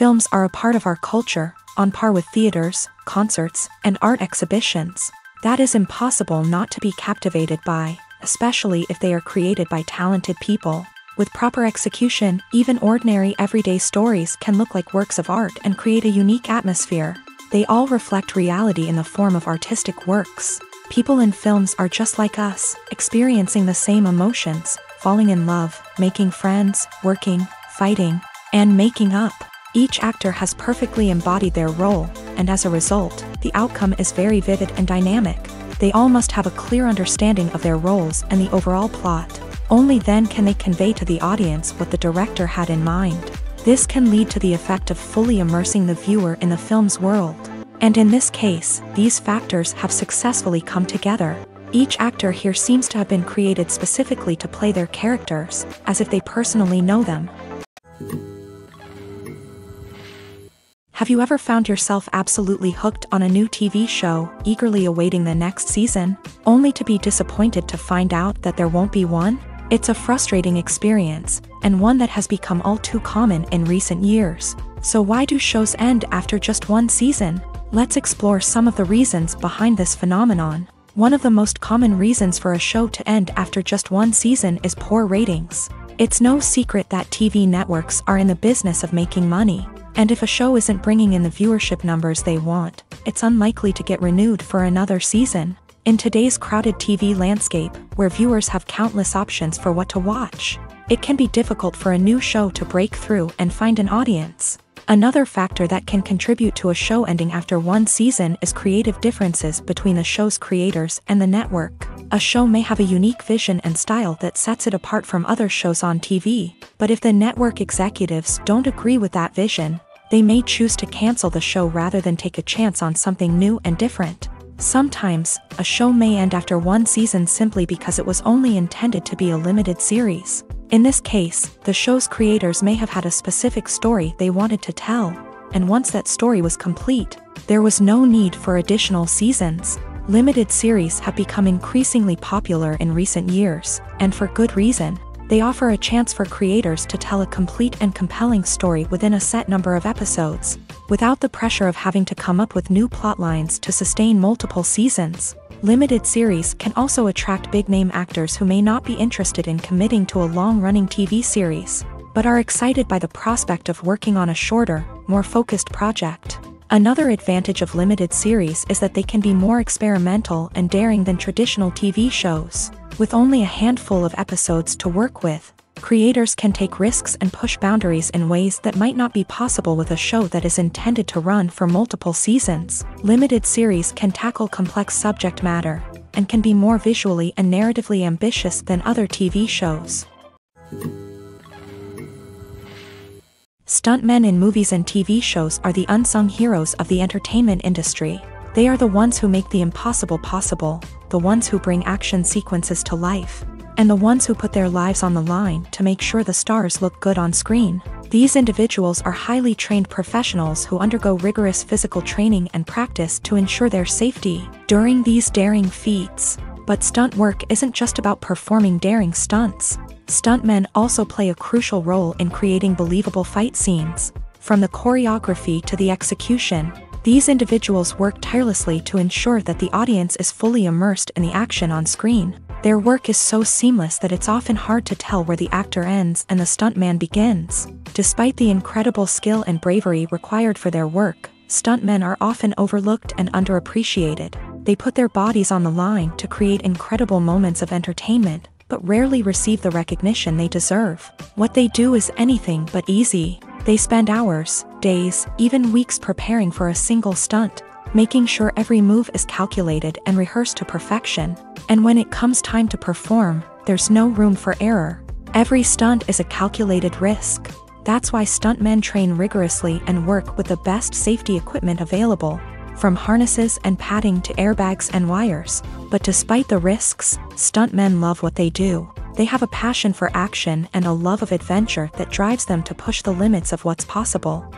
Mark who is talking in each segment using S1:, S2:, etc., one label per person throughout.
S1: Films are a part of our culture, on par with theaters, concerts, and art exhibitions. That is impossible not to be captivated by, especially if they are created by talented people. With proper execution, even ordinary everyday stories can look like works of art and create a unique atmosphere. They all reflect reality in the form of artistic works. People in films are just like us, experiencing the same emotions, falling in love, making friends, working, fighting, and making up. Each actor has perfectly embodied their role, and as a result, the outcome is very vivid and dynamic. They all must have a clear understanding of their roles and the overall plot. Only then can they convey to the audience what the director had in mind. This can lead to the effect of fully immersing the viewer in the film's world. And in this case, these factors have successfully come together. Each actor here seems to have been created specifically to play their characters, as if they personally know them. Have you ever found yourself absolutely hooked on a new TV show, eagerly awaiting the next season, only to be disappointed to find out that there won't be one? It's a frustrating experience, and one that has become all too common in recent years. So why do shows end after just one season? Let's explore some of the reasons behind this phenomenon. One of the most common reasons for a show to end after just one season is poor ratings. It's no secret that TV networks are in the business of making money. And if a show isn't bringing in the viewership numbers they want, it's unlikely to get renewed for another season. In today's crowded TV landscape, where viewers have countless options for what to watch, it can be difficult for a new show to break through and find an audience. Another factor that can contribute to a show ending after one season is creative differences between the show's creators and the network. A show may have a unique vision and style that sets it apart from other shows on TV, but if the network executives don't agree with that vision, they may choose to cancel the show rather than take a chance on something new and different. Sometimes, a show may end after one season simply because it was only intended to be a limited series. In this case, the show's creators may have had a specific story they wanted to tell, and once that story was complete, there was no need for additional seasons. Limited series have become increasingly popular in recent years, and for good reason. They offer a chance for creators to tell a complete and compelling story within a set number of episodes, without the pressure of having to come up with new plotlines to sustain multiple seasons. Limited series can also attract big-name actors who may not be interested in committing to a long-running TV series, but are excited by the prospect of working on a shorter, more focused project. Another advantage of limited series is that they can be more experimental and daring than traditional TV shows. With only a handful of episodes to work with, creators can take risks and push boundaries in ways that might not be possible with a show that is intended to run for multiple seasons. Limited series can tackle complex subject matter, and can be more visually and narratively ambitious than other TV shows. Stuntmen in movies and TV shows are the unsung heroes of the entertainment industry. They are the ones who make the impossible possible, the ones who bring action sequences to life, and the ones who put their lives on the line to make sure the stars look good on screen. These individuals are highly trained professionals who undergo rigorous physical training and practice to ensure their safety during these daring feats. But stunt work isn't just about performing daring stunts. Stuntmen also play a crucial role in creating believable fight scenes. From the choreography to the execution, these individuals work tirelessly to ensure that the audience is fully immersed in the action on screen. Their work is so seamless that it's often hard to tell where the actor ends and the stuntman begins. Despite the incredible skill and bravery required for their work, stuntmen are often overlooked and underappreciated. They put their bodies on the line to create incredible moments of entertainment, but rarely receive the recognition they deserve. What they do is anything but easy. They spend hours, days, even weeks preparing for a single stunt, making sure every move is calculated and rehearsed to perfection. And when it comes time to perform, there's no room for error. Every stunt is a calculated risk. That's why stuntmen train rigorously and work with the best safety equipment available, from harnesses and padding to airbags and wires. But despite the risks, stuntmen love what they do. They have a passion for action and a love of adventure that drives them to push the limits of what's possible.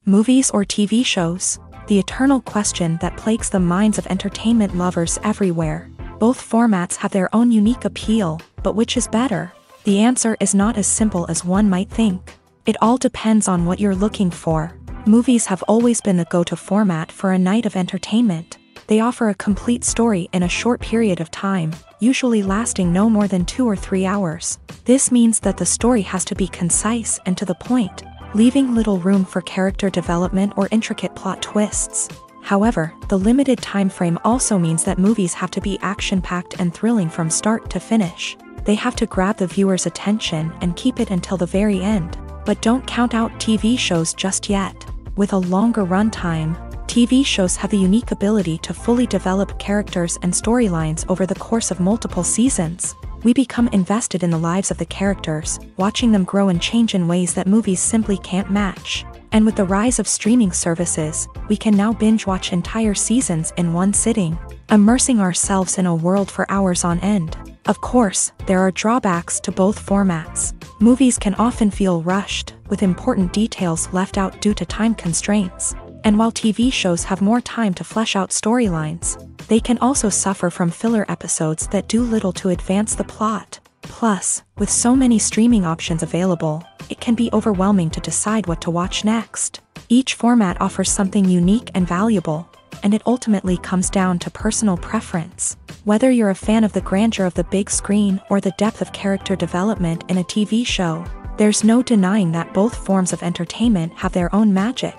S1: Movies or TV shows? The eternal question that plagues the minds of entertainment lovers everywhere. Both formats have their own unique appeal, but which is better? The answer is not as simple as one might think. It all depends on what you're looking for. Movies have always been the go-to format for a night of entertainment. They offer a complete story in a short period of time, usually lasting no more than 2 or 3 hours. This means that the story has to be concise and to the point, leaving little room for character development or intricate plot twists. However, the limited time frame also means that movies have to be action-packed and thrilling from start to finish. They have to grab the viewer's attention and keep it until the very end. But don't count out TV shows just yet. With a longer runtime, TV shows have the unique ability to fully develop characters and storylines over the course of multiple seasons. We become invested in the lives of the characters, watching them grow and change in ways that movies simply can't match. And with the rise of streaming services, we can now binge-watch entire seasons in one sitting, immersing ourselves in a world for hours on end. Of course, there are drawbacks to both formats. Movies can often feel rushed, with important details left out due to time constraints. And while TV shows have more time to flesh out storylines, they can also suffer from filler episodes that do little to advance the plot. Plus, with so many streaming options available, it can be overwhelming to decide what to watch next. Each format offers something unique and valuable, and it ultimately comes down to personal preference. Whether you're a fan of the grandeur of the big screen or the depth of character development in a TV show, there's no denying that both forms of entertainment have their own magic.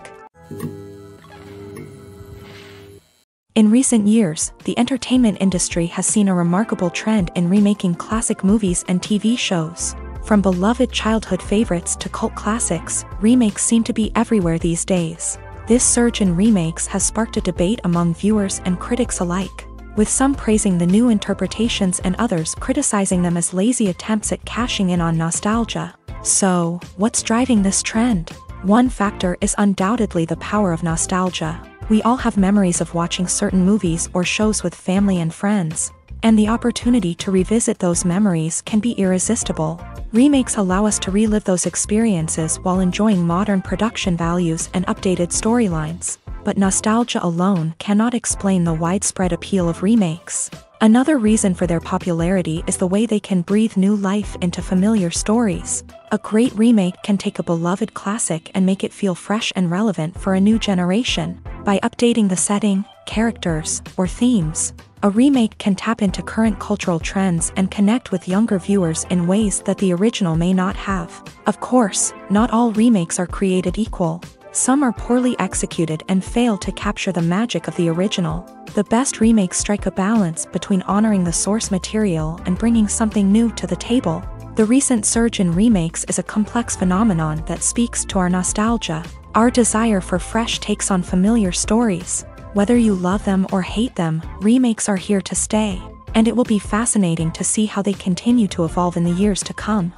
S1: In recent years, the entertainment industry has seen a remarkable trend in remaking classic movies and TV shows. From beloved childhood favorites to cult classics, remakes seem to be everywhere these days. This surge in remakes has sparked a debate among viewers and critics alike, with some praising the new interpretations and others criticizing them as lazy attempts at cashing in on nostalgia. So, what's driving this trend? One factor is undoubtedly the power of nostalgia. We all have memories of watching certain movies or shows with family and friends, and the opportunity to revisit those memories can be irresistible. Remakes allow us to relive those experiences while enjoying modern production values and updated storylines. But nostalgia alone cannot explain the widespread appeal of remakes. Another reason for their popularity is the way they can breathe new life into familiar stories. A great remake can take a beloved classic and make it feel fresh and relevant for a new generation. By updating the setting, characters, or themes, a remake can tap into current cultural trends and connect with younger viewers in ways that the original may not have. Of course, not all remakes are created equal. Some are poorly executed and fail to capture the magic of the original. The best remakes strike a balance between honoring the source material and bringing something new to the table. The recent surge in remakes is a complex phenomenon that speaks to our nostalgia, our desire for fresh takes on familiar stories. Whether you love them or hate them, remakes are here to stay, and it will be fascinating to see how they continue to evolve in the years to come.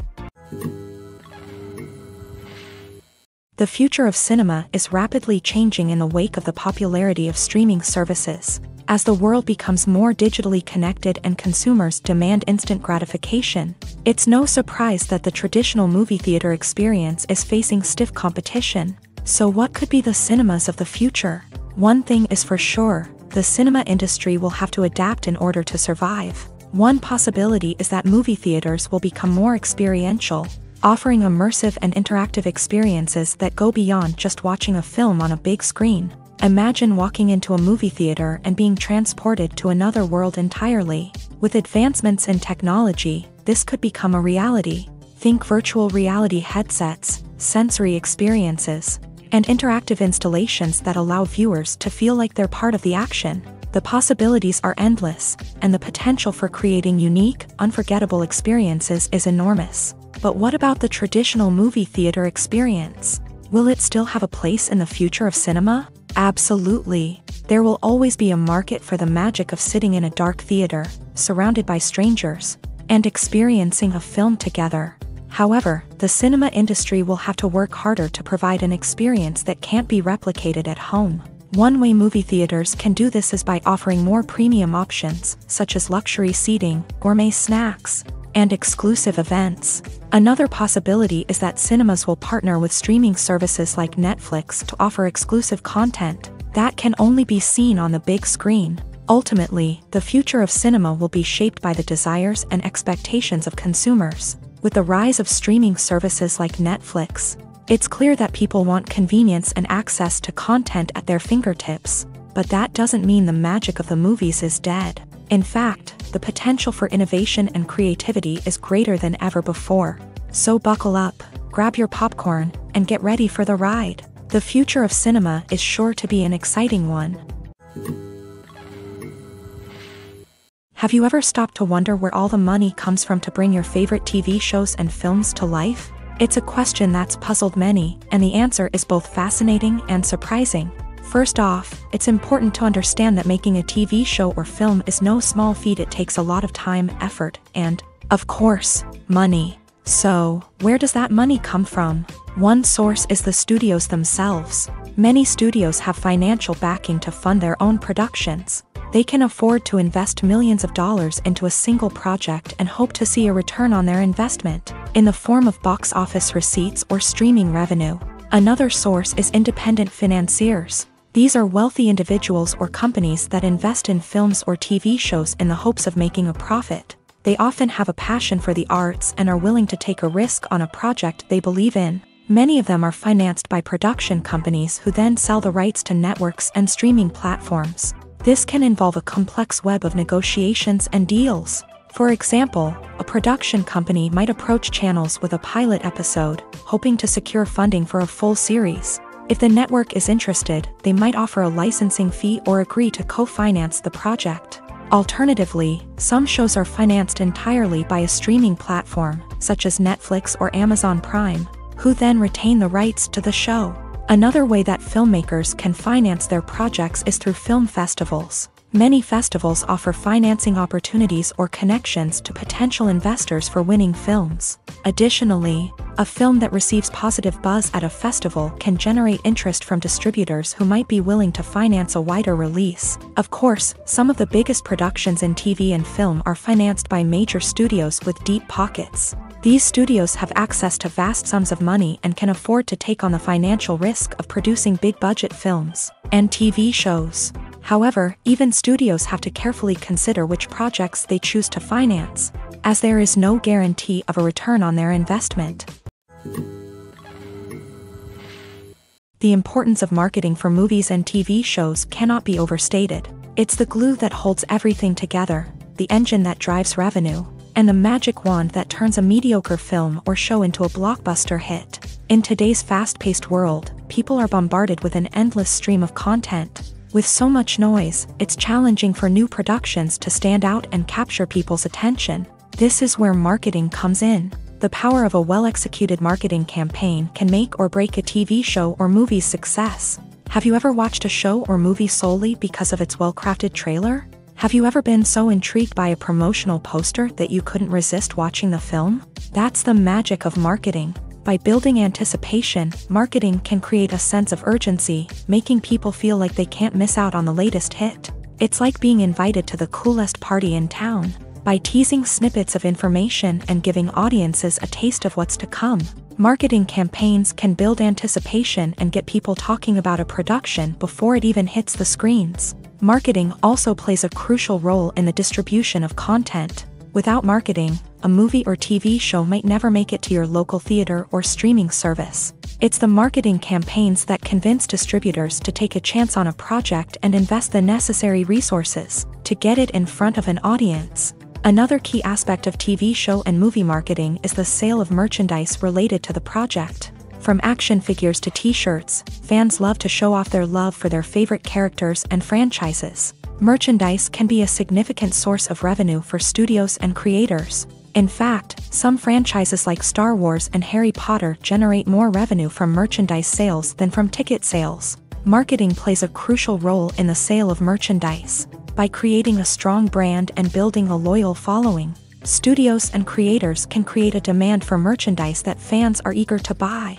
S1: The future of cinema is rapidly changing in the wake of the popularity of streaming services. As the world becomes more digitally connected and consumers demand instant gratification, it's no surprise that the traditional movie theater experience is facing stiff competition. So what could be the cinemas of the future? One thing is for sure, the cinema industry will have to adapt in order to survive. One possibility is that movie theaters will become more experiential, offering immersive and interactive experiences that go beyond just watching a film on a big screen. Imagine walking into a movie theater and being transported to another world entirely. With advancements in technology, this could become a reality. Think virtual reality headsets, sensory experiences, and interactive installations that allow viewers to feel like they're part of the action. The possibilities are endless, and the potential for creating unique, unforgettable experiences is enormous. But what about the traditional movie theater experience? Will it still have a place in the future of cinema? Absolutely. There will always be a market for the magic of sitting in a dark theater, surrounded by strangers, and experiencing a film together. However, the cinema industry will have to work harder to provide an experience that can't be replicated at home. One way movie theaters can do this is by offering more premium options, such as luxury seating, gourmet snacks, and exclusive events. Another possibility is that cinemas will partner with streaming services like Netflix to offer exclusive content that can only be seen on the big screen. Ultimately, the future of cinema will be shaped by the desires and expectations of consumers. With the rise of streaming services like Netflix, it's clear that people want convenience and access to content at their fingertips. But that doesn't mean the magic of the movies is dead. In fact, the potential for innovation and creativity is greater than ever before. So buckle up, grab your popcorn, and get ready for the ride. The future of cinema is sure to be an exciting one. Have you ever stopped to wonder where all the money comes from to bring your favorite TV shows and films to life? It's a question that's puzzled many, and the answer is both fascinating and surprising. First off, it's important to understand that making a TV show or film is no small feat. It takes a lot of time, effort, and, of course, money. So, where does that money come from? One source is the studios themselves. Many studios have financial backing to fund their own productions. They can afford to invest millions of dollars into a single project and hope to see a return on their investment, in the form of box office receipts or streaming revenue. Another source is independent financiers. These are wealthy individuals or companies that invest in films or TV shows in the hopes of making a profit. They often have a passion for the arts and are willing to take a risk on a project they believe in. Many of them are financed by production companies who then sell the rights to networks and streaming platforms. This can involve a complex web of negotiations and deals. For example, a production company might approach channels with a pilot episode, hoping to secure funding for a full series. If the network is interested, they might offer a licensing fee or agree to co-finance the project. Alternatively, some shows are financed entirely by a streaming platform, such as Netflix or Amazon Prime, who then retain the rights to the show. Another way that filmmakers can finance their projects is through film festivals. Many festivals offer financing opportunities or connections to potential investors for winning films. Additionally, a film that receives positive buzz at a festival can generate interest from distributors who might be willing to finance a wider release. Of course, some of the biggest productions in TV and film are financed by major studios with deep pockets. These studios have access to vast sums of money and can afford to take on the financial risk of producing big-budget films and TV shows. However, even studios have to carefully consider which projects they choose to finance, as there is no guarantee of a return on their investment. The importance of marketing for movies and TV shows cannot be overstated. It's the glue that holds everything together, the engine that drives revenue, and the magic wand that turns a mediocre film or show into a blockbuster hit. In today's fast-paced world, people are bombarded with an endless stream of content. With so much noise, it's challenging for new productions to stand out and capture people's attention. This is where marketing comes in. The power of a well-executed marketing campaign can make or break a TV show or movie's success. Have you ever watched a show or movie solely because of its well-crafted trailer? Have you ever been so intrigued by a promotional poster that you couldn't resist watching the film? That's the magic of marketing. By building anticipation, marketing can create a sense of urgency, making people feel like they can't miss out on the latest hit. It's like being invited to the coolest party in town. By teasing snippets of information and giving audiences a taste of what's to come, marketing campaigns can build anticipation and get people talking about a production before it even hits the screens. Marketing also plays a crucial role in the distribution of content. Without marketing, a movie or TV show might never make it to your local theater or streaming service. It's the marketing campaigns that convince distributors to take a chance on a project and invest the necessary resources to get it in front of an audience. Another key aspect of TV show and movie marketing is the sale of merchandise related to the project. From action figures to t-shirts, fans love to show off their love for their favorite characters and franchises. Merchandise can be a significant source of revenue for studios and creators. In fact, some franchises like Star Wars and Harry Potter generate more revenue from merchandise sales than from ticket sales. Marketing plays a crucial role in the sale of merchandise. By creating a strong brand and building a loyal following, studios and creators can create a demand for merchandise that fans are eager to buy.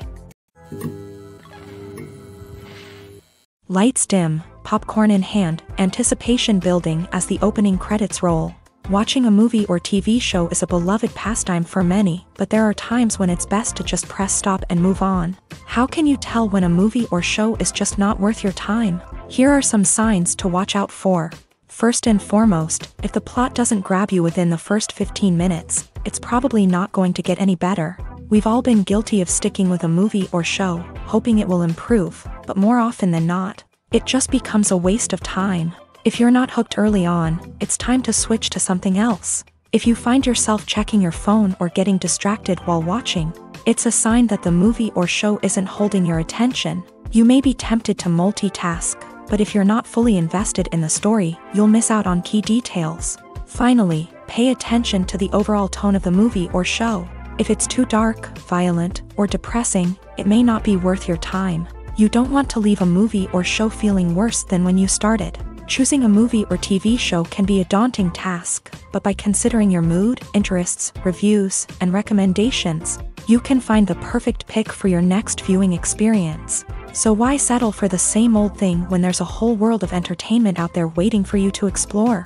S1: Lights dim, popcorn in hand, anticipation building as the opening credits roll. Watching a movie or TV show is a beloved pastime for many, but there are times when it's best to just press stop and move on. How can you tell when a movie or show is just not worth your time? Here are some signs to watch out for. First and foremost, if the plot doesn't grab you within the first 15 minutes, it's probably not going to get any better. We've all been guilty of sticking with a movie or show, hoping it will improve, but more often than not, it just becomes a waste of time. If you're not hooked early on, it's time to switch to something else. If you find yourself checking your phone or getting distracted while watching, it's a sign that the movie or show isn't holding your attention. You may be tempted to multitask, but if you're not fully invested in the story, you'll miss out on key details. Finally, pay attention to the overall tone of the movie or show. If it's too dark, violent, or depressing, it may not be worth your time. You don't want to leave a movie or show feeling worse than when you started. Choosing a movie or TV show can be a daunting task, but by considering your mood, interests, reviews, and recommendations, you can find the perfect pick for your next viewing experience. So why settle for the same old thing when there's a whole world of entertainment out there waiting for you to explore?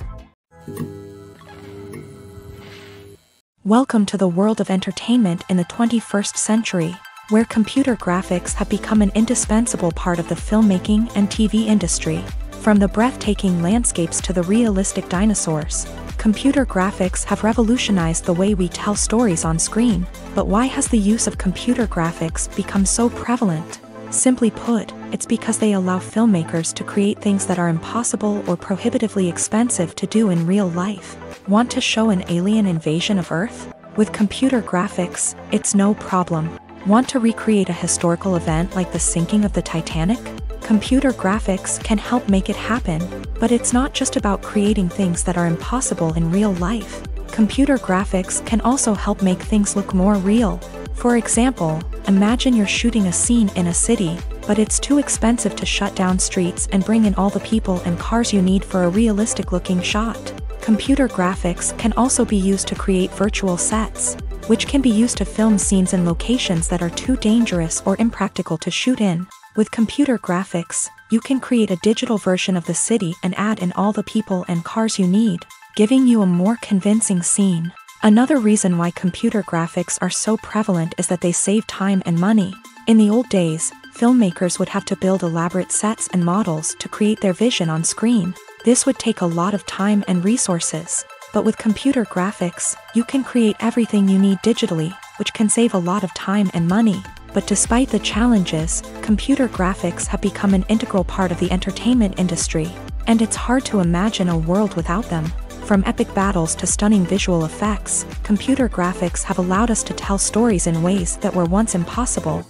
S1: Welcome to the world of entertainment in the 21st century, where computer graphics have become an indispensable part of the filmmaking and TV industry. From the breathtaking landscapes to the realistic dinosaurs, computer graphics have revolutionized the way we tell stories on screen. But why has the use of computer graphics become so prevalent? Simply put, it's because they allow filmmakers to create things that are impossible or prohibitively expensive to do in real life. Want to show an alien invasion of Earth? With computer graphics, it's no problem. Want to recreate a historical event like the sinking of the Titanic? Computer graphics can help make it happen, but it's not just about creating things that are impossible in real life. Computer graphics can also help make things look more real. For example, imagine you're shooting a scene in a city, but it's too expensive to shut down streets and bring in all the people and cars you need for a realistic-looking shot. Computer graphics can also be used to create virtual sets, which can be used to film scenes in locations that are too dangerous or impractical to shoot in. With computer graphics, you can create a digital version of the city and add in all the people and cars you need, giving you a more convincing scene. Another reason why computer graphics are so prevalent is that they save time and money. In the old days, filmmakers would have to build elaborate sets and models to create their vision on screen. This would take a lot of time and resources. But with computer graphics, you can create everything you need digitally, which can save a lot of time and money. But despite the challenges, computer graphics have become an integral part of the entertainment industry, and it's hard to imagine a world without them. From epic battles to stunning visual effects, computer graphics have allowed us to tell stories in ways that were once impossible.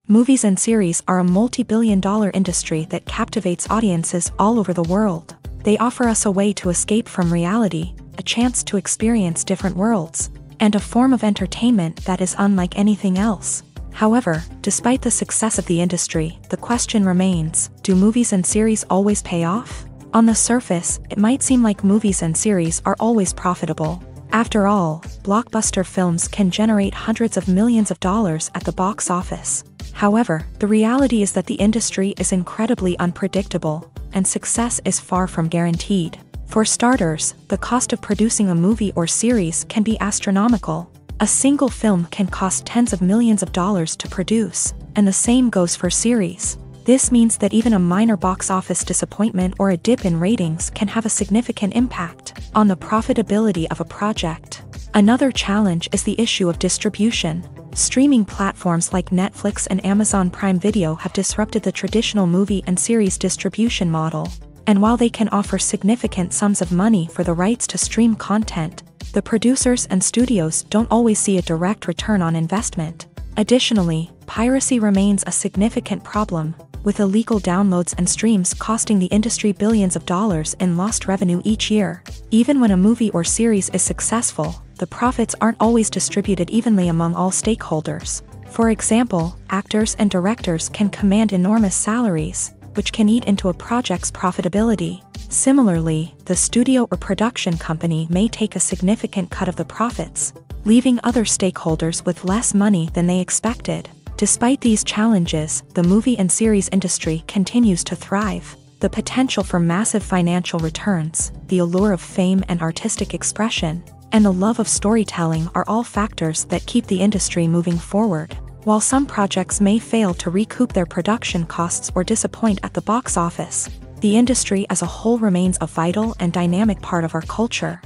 S1: Movies and series are a multi-billion-dollar industry that captivates audiences all over the world. They offer us a way to escape from reality, a chance to experience different worlds, and a form of entertainment that is unlike anything else. However, despite the success of the industry, the question remains, do movies and series always pay off? On the surface, it might seem like movies and series are always profitable. After all, blockbuster films can generate hundreds of millions of dollars at the box office. However, the reality is that the industry is incredibly unpredictable, and success is far from guaranteed. For starters, the cost of producing a movie or series can be astronomical. A single film can cost tens of millions of dollars to produce, and the same goes for series. This means that even a minor box office disappointment or a dip in ratings can have a significant impact on the profitability of a project. Another challenge is the issue of distribution. Streaming platforms like Netflix and Amazon Prime Video have disrupted the traditional movie and series distribution model. And while they can offer significant sums of money for the rights to stream content, the producers and studios don't always see a direct return on investment. Additionally, piracy remains a significant problem, with illegal downloads and streams costing the industry billions of dollars in lost revenue each year. Even when a movie or series is successful, the profits aren't always distributed evenly among all stakeholders. For example, actors and directors can command enormous salaries, which can eat into a project's profitability. Similarly, the studio or production company may take a significant cut of the profits, leaving other stakeholders with less money than they expected. Despite these challenges, the movie and series industry continues to thrive. The potential for massive financial returns, the allure of fame and artistic expression, and the love of storytelling are all factors that keep the industry moving forward. While some projects may fail to recoup their production costs or disappoint at the box office, the industry as a whole remains a vital and dynamic part of our culture.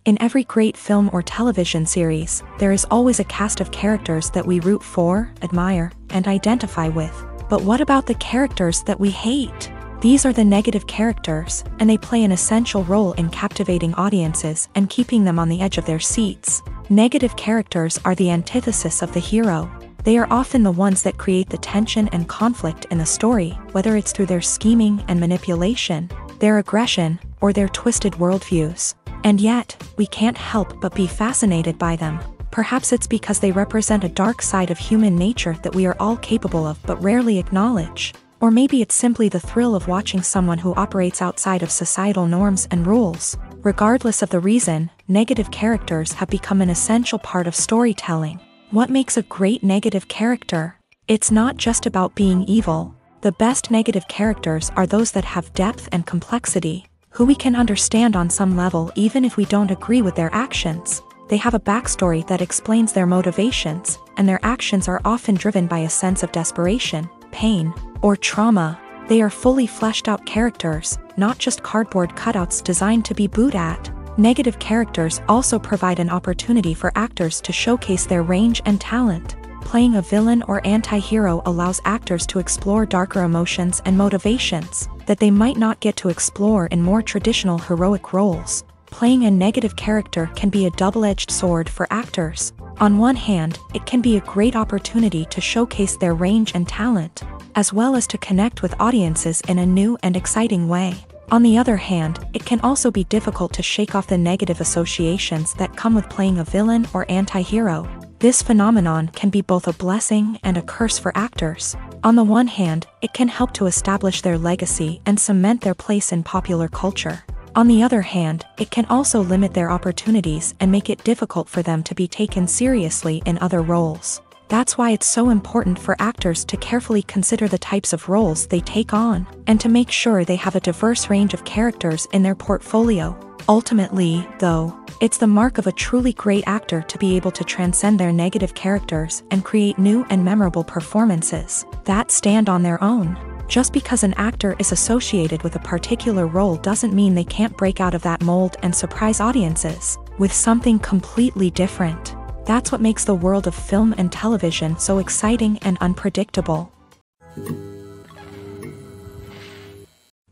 S1: In every great film or television series, there is always a cast of characters that we root for, admire, and identify with. But what about the characters that we hate? These are the negative characters, and they play an essential role in captivating audiences and keeping them on the edge of their seats. Negative characters are the antithesis of the hero. They are often the ones that create the tension and conflict in the story, whether it's through their scheming and manipulation, their aggression, or their twisted worldviews. And yet, we can't help but be fascinated by them. Perhaps it's because they represent a dark side of human nature that we are all capable of but rarely acknowledge. Or maybe it's simply the thrill of watching someone who operates outside of societal norms and rules. Regardless of the reason, negative characters have become an essential part of storytelling. What makes a great negative character? It's not just about being evil. The best negative characters are those that have depth and complexity, who we can understand on some level even if we don't agree with their actions. They have a backstory that explains their motivations, and their actions are often driven by a sense of desperation, pain, or trauma. They are fully fleshed out characters, not just cardboard cutouts designed to be booed at. Negative characters also provide an opportunity for actors to showcase their range and talent. Playing a villain or anti-hero allows actors to explore darker emotions and motivations that they might not get to explore in more traditional heroic roles. Playing a negative character can be a double-edged sword for actors. On one hand, it can be a great opportunity to showcase their range and talent, as well as to connect with audiences in a new and exciting way. On the other hand, it can also be difficult to shake off the negative associations that come with playing a villain or anti-hero. This phenomenon can be both a blessing and a curse for actors. On the one hand, it can help to establish their legacy and cement their place in popular culture. On the other hand, it can also limit their opportunities and make it difficult for them to be taken seriously in other roles. That's why it's so important for actors to carefully consider the types of roles they take on, and to make sure they have a diverse range of characters in their portfolio. Ultimately, though, it's the mark of a truly great actor to be able to transcend their negative characters and create new and memorable performances that stand on their own. Just because an actor is associated with a particular role doesn't mean they can't break out of that mold and surprise audiences with something completely different. That's what makes the world of film and television so exciting and unpredictable.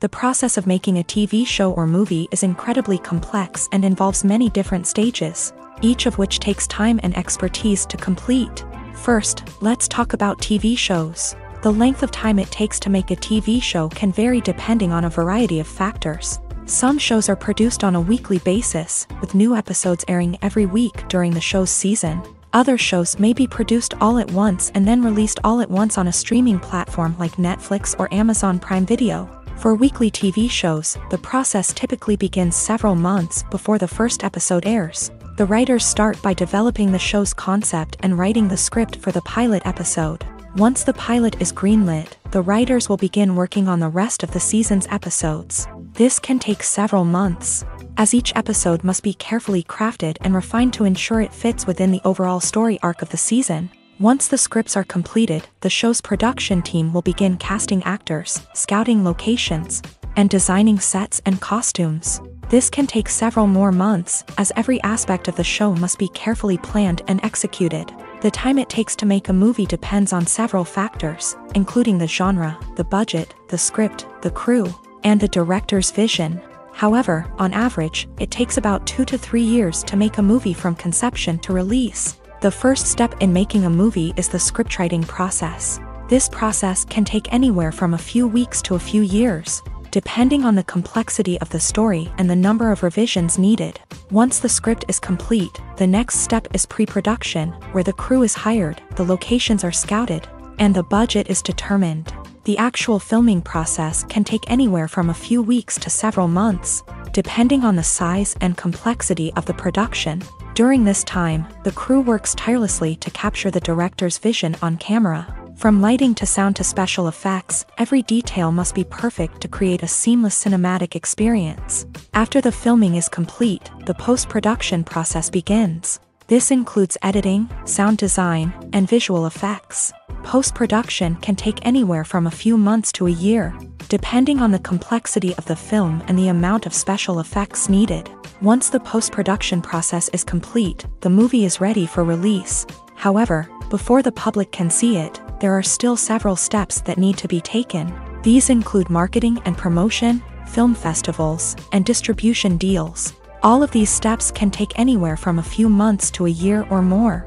S1: The process of making a TV show or movie is incredibly complex and involves many different stages, each of which takes time and expertise to complete. First, let's talk about TV shows. The length of time it takes to make a TV show can vary depending on a variety of factors. Some shows are produced on a weekly basis, with new episodes airing every week during the show's season. Other shows may be produced all at once and then released all at once on a streaming platform like Netflix or Amazon Prime Video. For weekly TV shows, the process typically begins several months before the first episode airs. The writers start by developing the show's concept and writing the script for the pilot episode. Once the pilot is greenlit, the writers will begin working on the rest of the season's episodes. This can take several months, as each episode must be carefully crafted and refined to ensure it fits within the overall story arc of the season. Once the scripts are completed, the show's production team will begin casting actors, scouting locations, and designing sets and costumes. This can take several more months, as every aspect of the show must be carefully planned and executed. The time it takes to make a movie depends on several factors, including the genre, the budget, the script, the crew, and the director's vision. However, on average, it takes about 2 to 3 years to make a movie from conception to release. The first step in making a movie is the scriptwriting process. This process can take anywhere from a few weeks to a few years, depending on the complexity of the story and the number of revisions needed. Once the script is complete, the next step is pre-production, where the crew is hired, the locations are scouted, and the budget is determined. The actual filming process can take anywhere from a few weeks to several months, depending on the size and complexity of the production. During this time, the crew works tirelessly to capture the director's vision on camera. From lighting to sound to special effects, every detail must be perfect to create a seamless cinematic experience. After the filming is complete, the post-production process begins. This includes editing, sound design, and visual effects. Post-production can take anywhere from a few months to a year, depending on the complexity of the film and the amount of special effects needed. Once the post-production process is complete, the movie is ready for release. However, before the public can see it, there are still several steps that need to be taken. These include marketing and promotion, film festivals, and distribution deals. All of these steps can take anywhere from a few months to a year or more.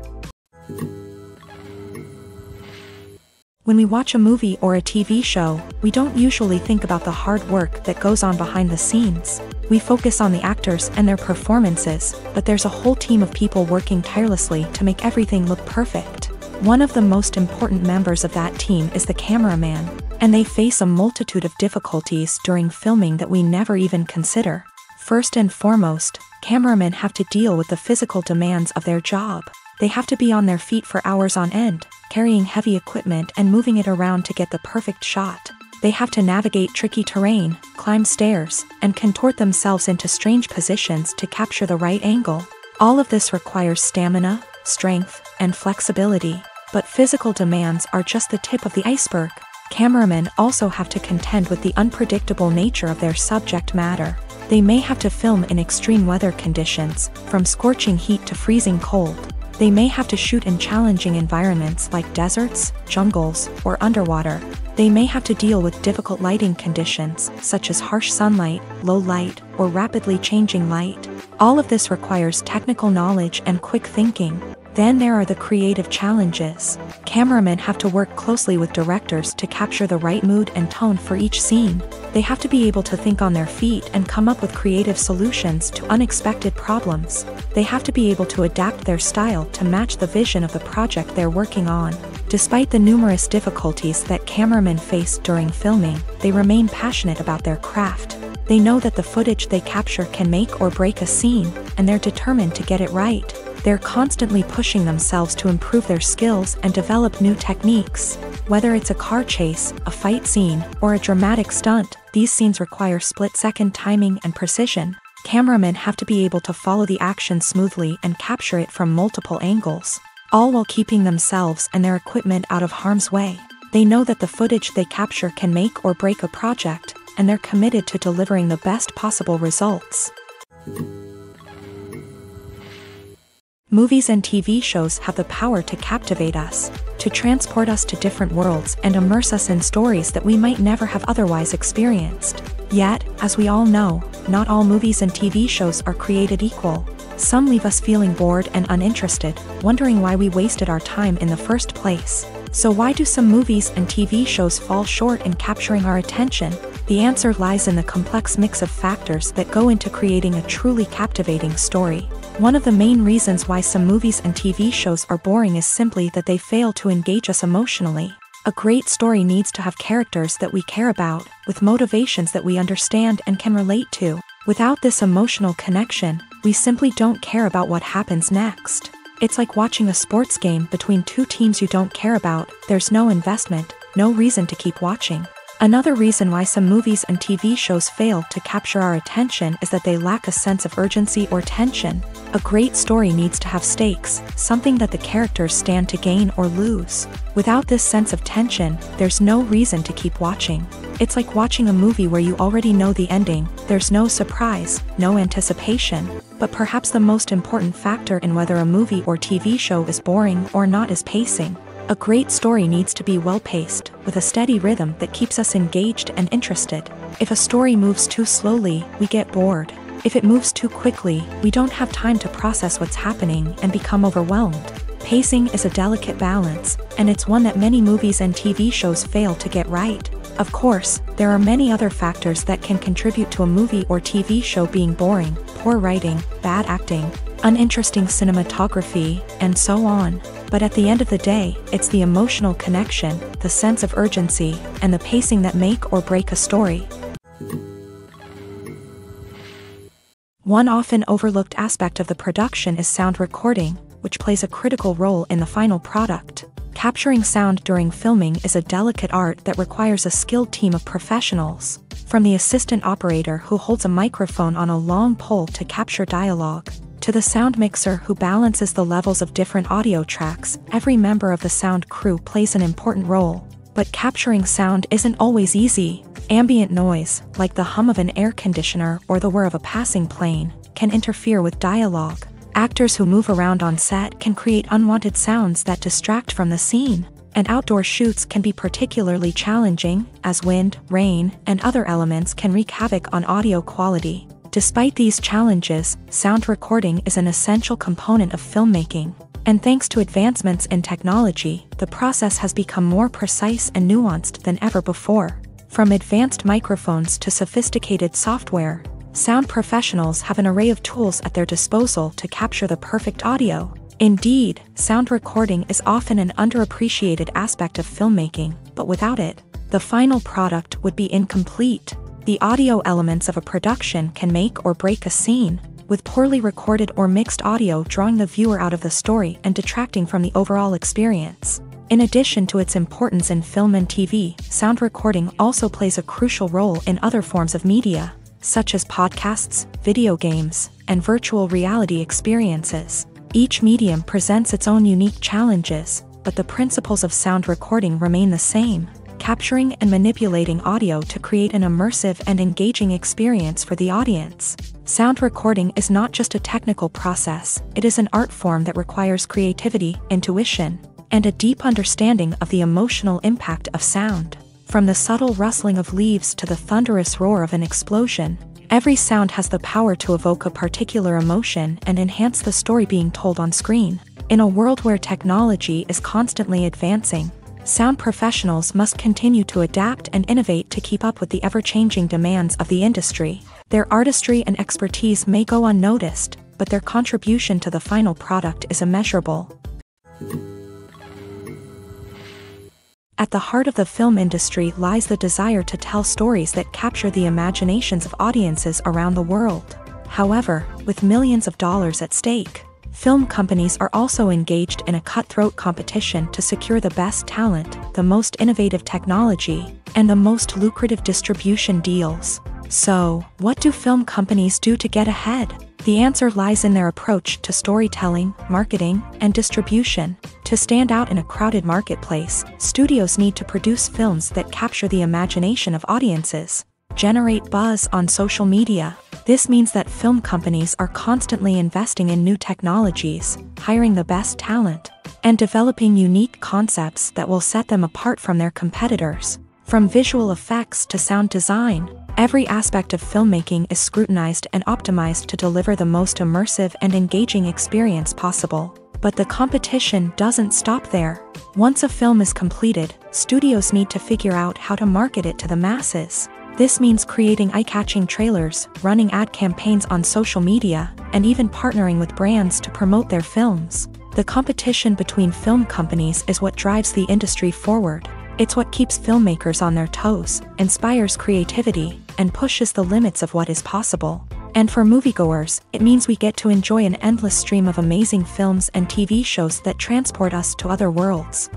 S1: When we watch a movie or a TV show, we don't usually think about the hard work that goes on behind the scenes. We focus on the actors and their performances, but there's a whole team of people working tirelessly to make everything look perfect. One of the most important members of that team is the cameraman, and they face a multitude of difficulties during filming that we never even consider. First and foremost, cameramen have to deal with the physical demands of their job. They have to be on their feet for hours on end, carrying heavy equipment and moving it around to get the perfect shot. They have to navigate tricky terrain, climb stairs, and contort themselves into strange positions to capture the right angle. All of this requires stamina, strength, and flexibility. But physical demands are just the tip of the iceberg. Cameramen also have to contend with the unpredictable nature of their subject matter. They may have to film in extreme weather conditions, from scorching heat to freezing cold. They may have to shoot in challenging environments like deserts, jungles, or underwater. They may have to deal with difficult lighting conditions, such as harsh sunlight, low light, or rapidly changing light. All of this requires technical knowledge and quick thinking. Then there are the creative challenges. Cameramen have to work closely with directors to capture the right mood and tone for each scene. They have to be able to think on their feet and come up with creative solutions to unexpected problems. They have to be able to adapt their style to match the vision of the project they're working on. Despite the numerous difficulties that cameramen face during filming, they remain passionate about their craft. They know that the footage they capture can make or break a scene, and they're determined to get it right. They're constantly pushing themselves to improve their skills and develop new techniques. Whether it's a car chase, a fight scene, or a dramatic stunt, these scenes require split-second timing and precision. Cameramen have to be able to follow the action smoothly and capture it from multiple angles, all while keeping themselves and their equipment out of harm's way. They know that the footage they capture can make or break a project, and they're committed to delivering the best possible results. Movies and TV shows have the power to captivate us, to transport us to different worlds and immerse us in stories that we might never have otherwise experienced. Yet, as we all know, not all movies and TV shows are created equal. Some leave us feeling bored and uninterested, wondering why we wasted our time in the first place. So why do some movies and TV shows fall short in capturing our attention? The answer lies in the complex mix of factors that go into creating a truly captivating story. One of the main reasons why some movies and TV shows are boring is simply that they fail to engage us emotionally. A great story needs to have characters that we care about, with motivations that we understand and can relate to. Without this emotional connection, we simply don't care about what happens next. It's like watching a sports game between two teams you don't care about. There's no investment, no reason to keep watching. Another reason why some movies and TV shows fail to capture our attention is that they lack a sense of urgency or tension. A great story needs to have stakes, something that the characters stand to gain or lose. Without this sense of tension, there's no reason to keep watching. It's like watching a movie where you already know the ending. There's no surprise, no anticipation. But perhaps the most important factor in whether a movie or TV show is boring or not is pacing. A great story needs to be well-paced, with a steady rhythm that keeps us engaged and interested. If a story moves too slowly, we get bored. If it moves too quickly, we don't have time to process what's happening and become overwhelmed. Pacing is a delicate balance, and it's one that many movies and TV shows fail to get right. Of course, there are many other factors that can contribute to a movie or TV show being boring: poor writing, bad acting, uninteresting cinematography, and so on. But at the end of the day, it's the emotional connection, the sense of urgency, and the pacing that make or break a story. One often overlooked aspect of the production is sound recording, which plays a critical role in the final product. Capturing sound during filming is a delicate art that requires a skilled team of professionals. From the assistant operator who holds a microphone on a long pole to capture dialogue, To the sound mixer who balances the levels of different audio tracks, every member of the sound crew plays an important role. But capturing sound isn't always easy. Ambient noise, like the hum of an air conditioner or the whir of a passing plane, can interfere with dialogue. Actors who move around on set can create unwanted sounds that distract from the scene. And outdoor shoots can be particularly challenging, as wind, rain, and other elements can wreak havoc on audio quality. Despite these challenges, sound recording is an essential component of filmmaking. And thanks to advancements in technology, the process has become more precise and nuanced than ever before. From advanced microphones to sophisticated software, sound professionals have an array of tools at their disposal to capture the perfect audio. Indeed, sound recording is often an underappreciated aspect of filmmaking, but without it, the final product would be incomplete. The audio elements of a production can make or break a scene, with poorly recorded or mixed audio drawing the viewer out of the story and detracting from the overall experience. In addition to its importance in film and TV, sound recording also plays a crucial role in other forms of media, such as podcasts, video games, and virtual reality experiences. Each medium presents its own unique challenges, but the principles of sound recording remain the same: capturing and manipulating audio to create an immersive and engaging experience for the audience. Sound recording is not just a technical process, it is an art form that requires creativity, intuition, and a deep understanding of the emotional impact of sound. From the subtle rustling of leaves to the thunderous roar of an explosion, every sound has the power to evoke a particular emotion and enhance the story being told on screen. In a world where technology is constantly advancing, sound professionals must continue to adapt and innovate to keep up with the ever-changing demands of the industry. Their artistry and expertise may go unnoticed, but their contribution to the final product is immeasurable. At the heart of the film industry lies the desire to tell stories that capture the imaginations of audiences around the world. However, with millions of dollars at stake, film companies are also engaged in a cutthroat competition to secure the best talent, the most innovative technology, and the most lucrative distribution deals. So, what do film companies do to get ahead? The answer lies in their approach to storytelling, marketing, and distribution. To stand out in a crowded marketplace, studios need to produce films that capture the imagination of audiences, generate buzz on social media. This means that film companies are constantly investing in new technologies, hiring the best talent, and developing unique concepts that will set them apart from their competitors. From visual effects to sound design, every aspect of filmmaking is scrutinized and optimized to deliver the most immersive and engaging experience possible. But the competition doesn't stop there. Once a film is completed, studios need to figure out how to market it to the masses. This means creating eye-catching trailers, running ad campaigns on social media, and even partnering with brands to promote their films. The competition between film companies is what drives the industry forward. It's what keeps filmmakers on their toes, inspires creativity, and pushes the limits of what is possible. And for moviegoers, it means we get to enjoy an endless stream of amazing films and TV shows that transport us to other worlds.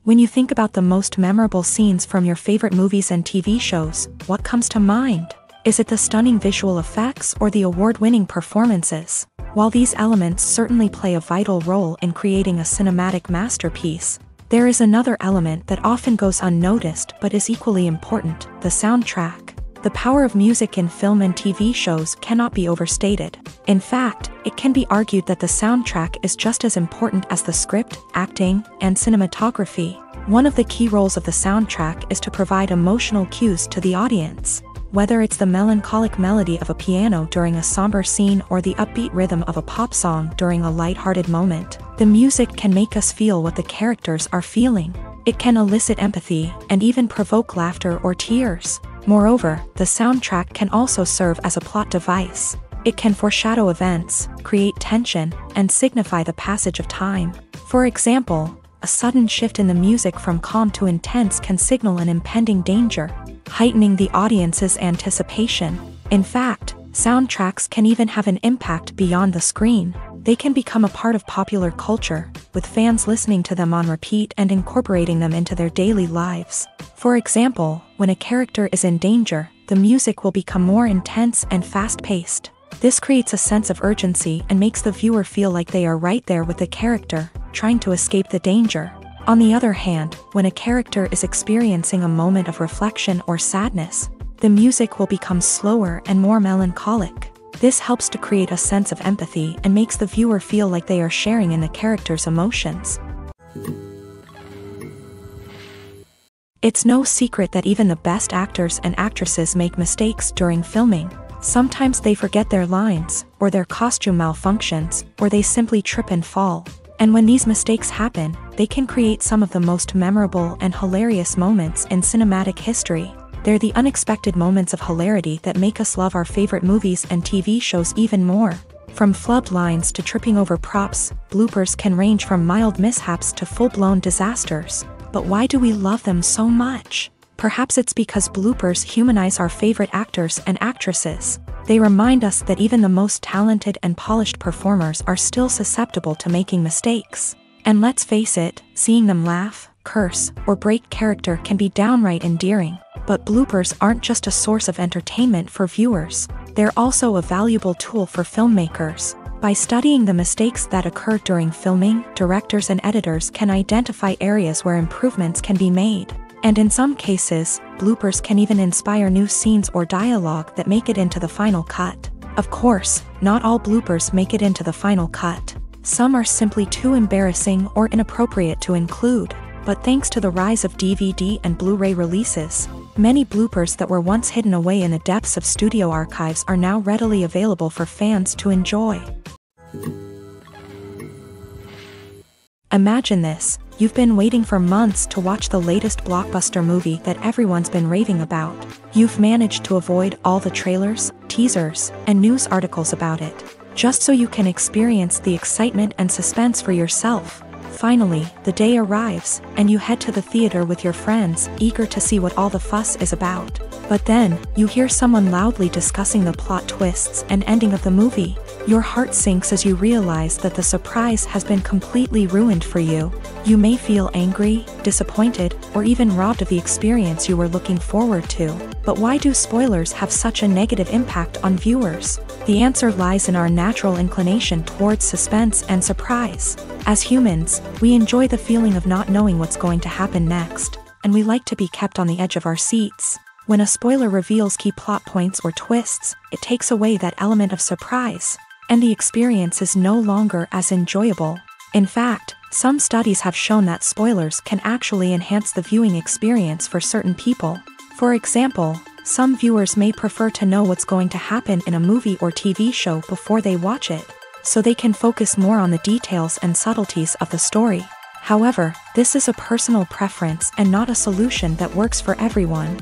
S1: When you think about the most memorable scenes from your favorite movies and TV shows, what comes to mind? Is it the stunning visual effects or the award-winning performances? While these elements certainly play a vital role in creating a cinematic masterpiece, there is another element that often goes unnoticed but is equally important: the soundtrack. The power of music in film and TV shows cannot be overstated. In fact, it can be argued that the soundtrack is just as important as the script, acting, and cinematography. One of the key roles of the soundtrack is to provide emotional cues to the audience. Whether it's the melancholic melody of a piano during a somber scene or the upbeat rhythm of a pop song during a lighthearted moment, the music can make us feel what the characters are feeling. It can elicit empathy and even provoke laughter or tears. Moreover, the soundtrack can also serve as a plot device. It can foreshadow events, create tension, and signify the passage of time. For example, a sudden shift in the music from calm to intense can signal an impending danger, heightening the audience's anticipation. In fact, soundtracks can even have an impact beyond the screen. They can become a part of popular culture, with fans listening to them on repeat and incorporating them into their daily lives. For example, when a character is in danger, the music will become more intense and fast-paced. This creates a sense of urgency and makes the viewer feel like they are right there with the character, trying to escape the danger. On the other hand, when a character is experiencing a moment of reflection or sadness, the music will become slower and more melancholic. This helps to create a sense of empathy and makes the viewer feel like they are sharing in the character's emotions. It's no secret that even the best actors and actresses make mistakes during filming. Sometimes they forget their lines, or their costume malfunctions, or they simply trip and fall. And when these mistakes happen, they can create some of the most memorable and hilarious moments in cinematic history. They're the unexpected moments of hilarity that make us love our favorite movies and TV shows even more. From flubbed lines to tripping over props, bloopers can range from mild mishaps to full-blown disasters. But why do we love them so much? Perhaps it's because bloopers humanize our favorite actors and actresses. They remind us that even the most talented and polished performers are still susceptible to making mistakes. And let's face it, seeing them laugh, curse, or break character can be downright endearing. But bloopers aren't just a source of entertainment for viewers. They're also a valuable tool for filmmakers. By studying the mistakes that occur during filming, directors and editors can identify areas where improvements can be made. And in some cases, bloopers can even inspire new scenes or dialogue that make it into the final cut. Of course, not all bloopers make it into the final cut. Some are simply too embarrassing or inappropriate to include. But thanks to the rise of DVD and Blu-ray releases, many bloopers that were once hidden away in the depths of studio archives are now readily available for fans to enjoy. Imagine this. You've been waiting for months to watch the latest blockbuster movie that everyone's been raving about. You've managed to avoid all the trailers, teasers, and news articles about it, just so you can experience the excitement and suspense for yourself. Finally, the day arrives, and you head to the theater with your friends, eager to see what all the fuss is about. But then, you hear someone loudly discussing the plot twists and ending of the movie. Your heart sinks as you realize that the surprise has been completely ruined for you. You may feel angry, disappointed, or even robbed of the experience you were looking forward to. But why do spoilers have such a negative impact on viewers? The answer lies in our natural inclination towards suspense and surprise. As humans, we enjoy the feeling of not knowing what's going to happen next, and we like to be kept on the edge of our seats. When a spoiler reveals key plot points or twists, it takes away that element of surprise, and the experience is no longer as enjoyable. In fact, some studies have shown that spoilers can actually enhance the viewing experience for certain people. For example, some viewers may prefer to know what's going to happen in a movie or TV show before they watch it, so they can focus more on the details and subtleties of the story. However, this is a personal preference and not a solution that works for everyone.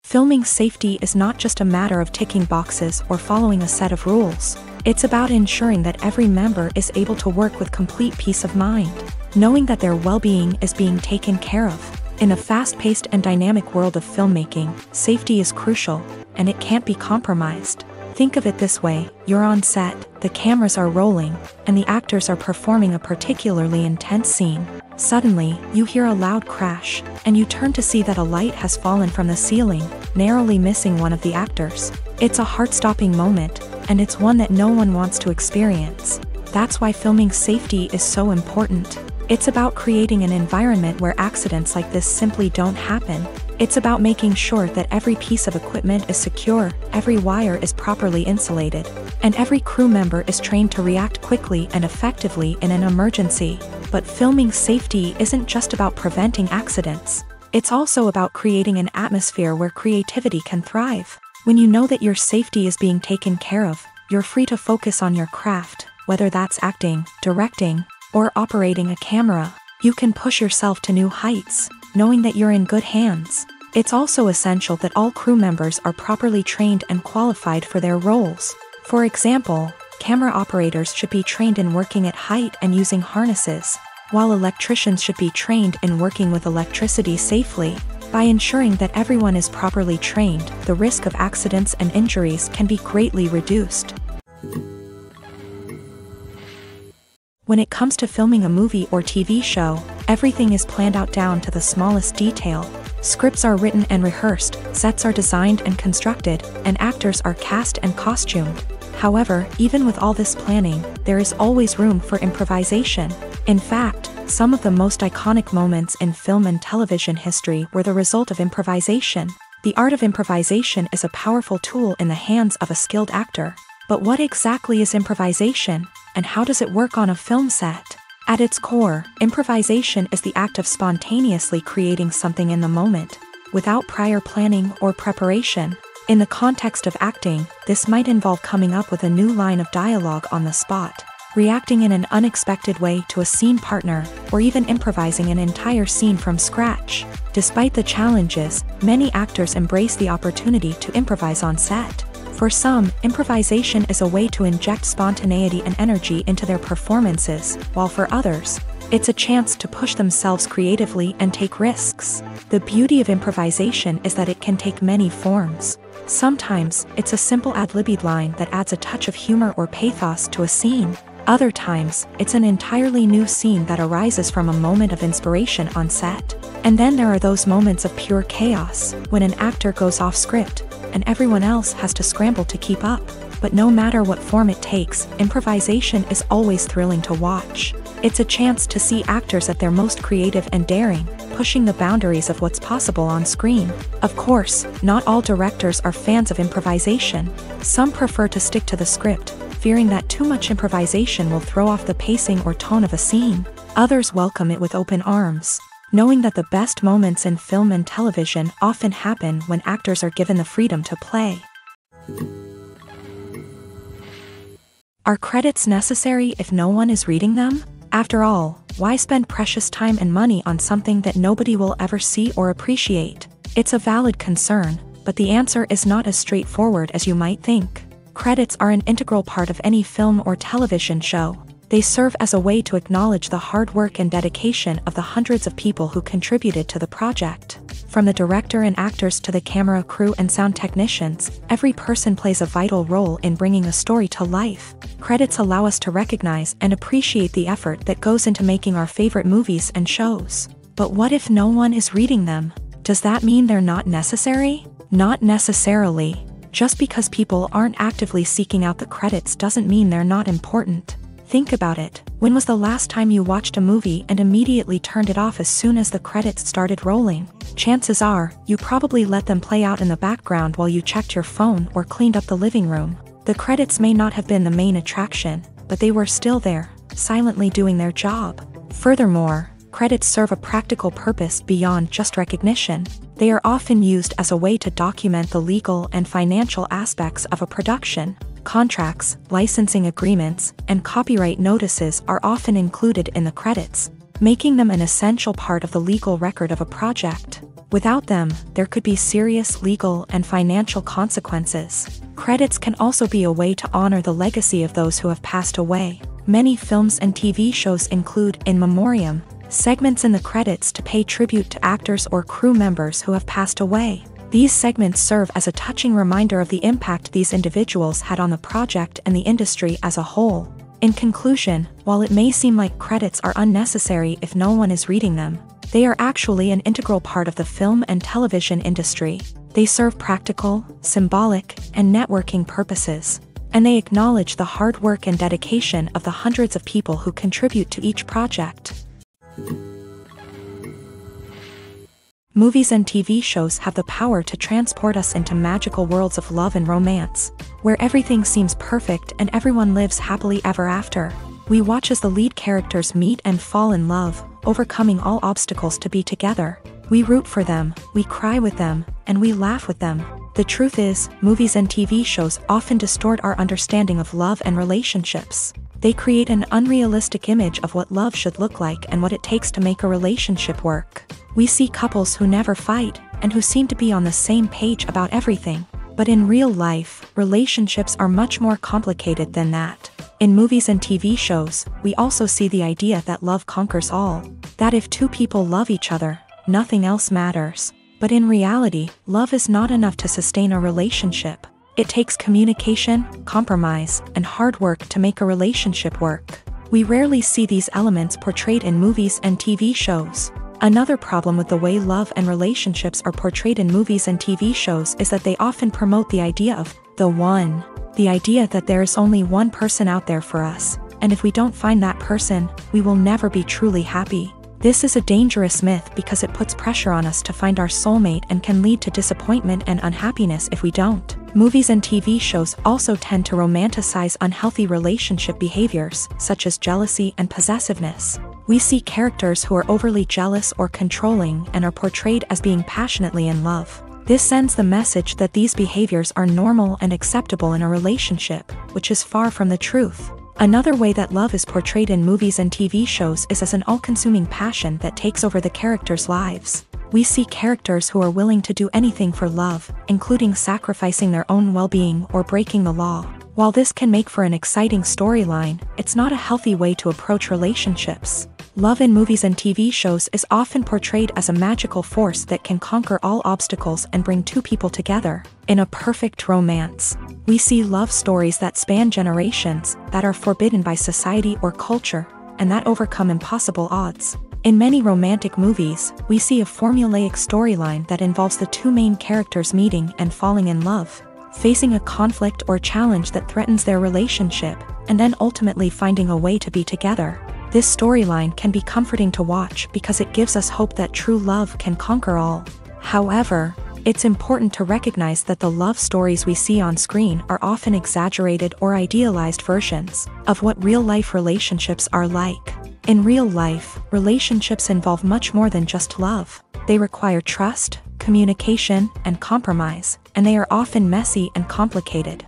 S1: Filming safety is not just a matter of ticking boxes or following a set of rules. It's about ensuring that every member is able to work with complete peace of mind, knowing that their well-being is being taken care of. In a fast-paced and dynamic world of filmmaking, safety is crucial, and it can't be compromised. Think of it this way: you're on set, the cameras are rolling, and the actors are performing a particularly intense scene. Suddenly, you hear a loud crash, and you turn to see that a light has fallen from the ceiling, narrowly missing one of the actors. It's a heart-stopping moment, and it's one that no one wants to experience. That's why filming safety is so important. It's about creating an environment where accidents like this simply don't happen. It's about making sure that every piece of equipment is secure, every wire is properly insulated, and every crew member is trained to react quickly and effectively in an emergency. But filming safety isn't just about preventing accidents. It's also about creating an atmosphere where creativity can thrive. When you know that your safety is being taken care of, you're free to focus on your craft, whether that's acting, directing, or operating a camera. You can push yourself to new heights, knowing that you're in good hands. It's also essential that all crew members are properly trained and qualified for their roles. For example, camera operators should be trained in working at height and using harnesses, while electricians should be trained in working with electricity safely. By ensuring that everyone is properly trained, the risk of accidents and injuries can be greatly reduced. When it comes to filming a movie or TV show, Everything is planned out down to the smallest detail. Scripts are written and rehearsed, sets are designed and constructed, and actors are cast and costumed. However, even with all this planning, there is always room for improvisation. In fact, some of the most iconic moments in film and television history were the result of improvisation. The art of improvisation is a powerful tool in the hands of a skilled actor. But what exactly is improvisation, and how does it work on a film set? At its core, improvisation is the act of spontaneously creating something in the moment, without prior planning or preparation. In the context of acting, this might involve coming up with a new line of dialogue on the spot, reacting in an unexpected way to a scene partner, or even improvising an entire scene from scratch. Despite the challenges, many actors embrace the opportunity to improvise on set. For some, improvisation is a way to inject spontaneity and energy into their performances, while for others, it's a chance to push themselves creatively and take risks. The beauty of improvisation is that it can take many forms. Sometimes, it's a simple ad-libbed line that adds a touch of humor or pathos to a scene. Other times, it's an entirely new scene that arises from a moment of inspiration on set. And then there are those moments of pure chaos, when an actor goes off script, and everyone else has to scramble to keep up. But no matter what form it takes, improvisation is always thrilling to watch. It's a chance to see actors at their most creative and daring, pushing the boundaries of what's possible on screen. Of course, not all directors are fans of improvisation. Some prefer to stick to the script, fearing that too much improvisation will throw off the pacing or tone of a scene. Others welcome it with open arms, knowing that the best moments in film and television often happen when actors are given the freedom to play. Are credits necessary if no one is reading them? After all, why spend precious time and money on something that nobody will ever see or appreciate? It's a valid concern, but the answer is not as straightforward as you might think. Credits are an integral part of any film or television show. They serve as a way to acknowledge the hard work and dedication of the hundreds of people who contributed to the project. From the director and actors to the camera crew and sound technicians, every person plays a vital role in bringing a story to life. Credits allow us to recognize and appreciate the effort that goes into making our favorite movies and shows. But what if no one is reading them? Does that mean they're not necessary? Not necessarily. Just because people aren't actively seeking out the credits doesn't mean they're not important. Think about it. When was the last time you watched a movie and immediately turned it off as soon as the credits started rolling? Chances are, you probably let them play out in the background while you checked your phone or cleaned up the living room. The credits may not have been the main attraction, but they were still there, silently doing their job. Furthermore, credits serve a practical purpose beyond just recognition. They are often used as a way to document the legal and financial aspects of a production. Contracts, licensing agreements, and copyright notices are often included in the credits, making them an essential part of the legal record of a project. Without them, there could be serious legal and financial consequences. Credits can also be a way to honor the legacy of those who have passed away. Many films and TV shows include in memoriam segments in the credits to pay tribute to actors or crew members who have passed away. These segments serve as a touching reminder of the impact these individuals had on the project and the industry as a whole. In conclusion, while it may seem like credits are unnecessary if no one is reading them, they are actually an integral part of the film and television industry. They serve practical, symbolic, and networking purposes, and they acknowledge the hard work and dedication of the hundreds of people who contribute to each project. Movies and TV shows have the power to transport us into magical worlds of love and romance, where everything seems perfect and everyone lives happily ever after. We watch as the lead characters meet and fall in love, overcoming all obstacles to be together. We root for them, we cry with them, and we laugh with them. The truth is, movies and TV shows often distort our understanding of love and relationships. They create an unrealistic image of what love should look like and what it takes to make a relationship work. We see couples who never fight, and who seem to be on the same page about everything. But in real life, relationships are much more complicated than that. In movies and TV shows, we also see the idea that love conquers all. That if two people love each other, nothing else matters. But in reality, love is not enough to sustain a relationship. It takes communication, compromise, and hard work to make a relationship work. We rarely see these elements portrayed in movies and TV shows. Another problem with the way love and relationships are portrayed in movies and TV shows is that they often promote the idea of the one. The idea that there is only one person out there for us, and if we don't find that person, we will never be truly happy. This is a dangerous myth because it puts pressure on us to find our soulmate and can lead to disappointment and unhappiness if we don't. Movies and TV shows also tend to romanticize unhealthy relationship behaviors, such as jealousy and possessiveness. We see characters who are overly jealous or controlling and are portrayed as being passionately in love. This sends the message that these behaviors are normal and acceptable in a relationship, which is far from the truth. Another way that love is portrayed in movies and TV shows is as an all-consuming passion that takes over the characters' lives. We see characters who are willing to do anything for love, including sacrificing their own well-being or breaking the law. While this can make for an exciting storyline, it's not a healthy way to approach relationships. Love in movies and TV shows is often portrayed as a magical force that can conquer all obstacles and bring two people together. In a perfect romance, we see love stories that span generations, that are forbidden by society or culture, and that overcome impossible odds. In many romantic movies, we see a formulaic storyline that involves the two main characters meeting and falling in love, facing a conflict or challenge that threatens their relationship, and then ultimately finding a way to be together. This storyline can be comforting to watch because it gives us hope that true love can conquer all. However, it's important to recognize that the love stories we see on screen are often exaggerated or idealized versions of what real-life relationships are like. In real life, relationships involve much more than just love. They require trust, communication, and compromise, and they are often messy and complicated.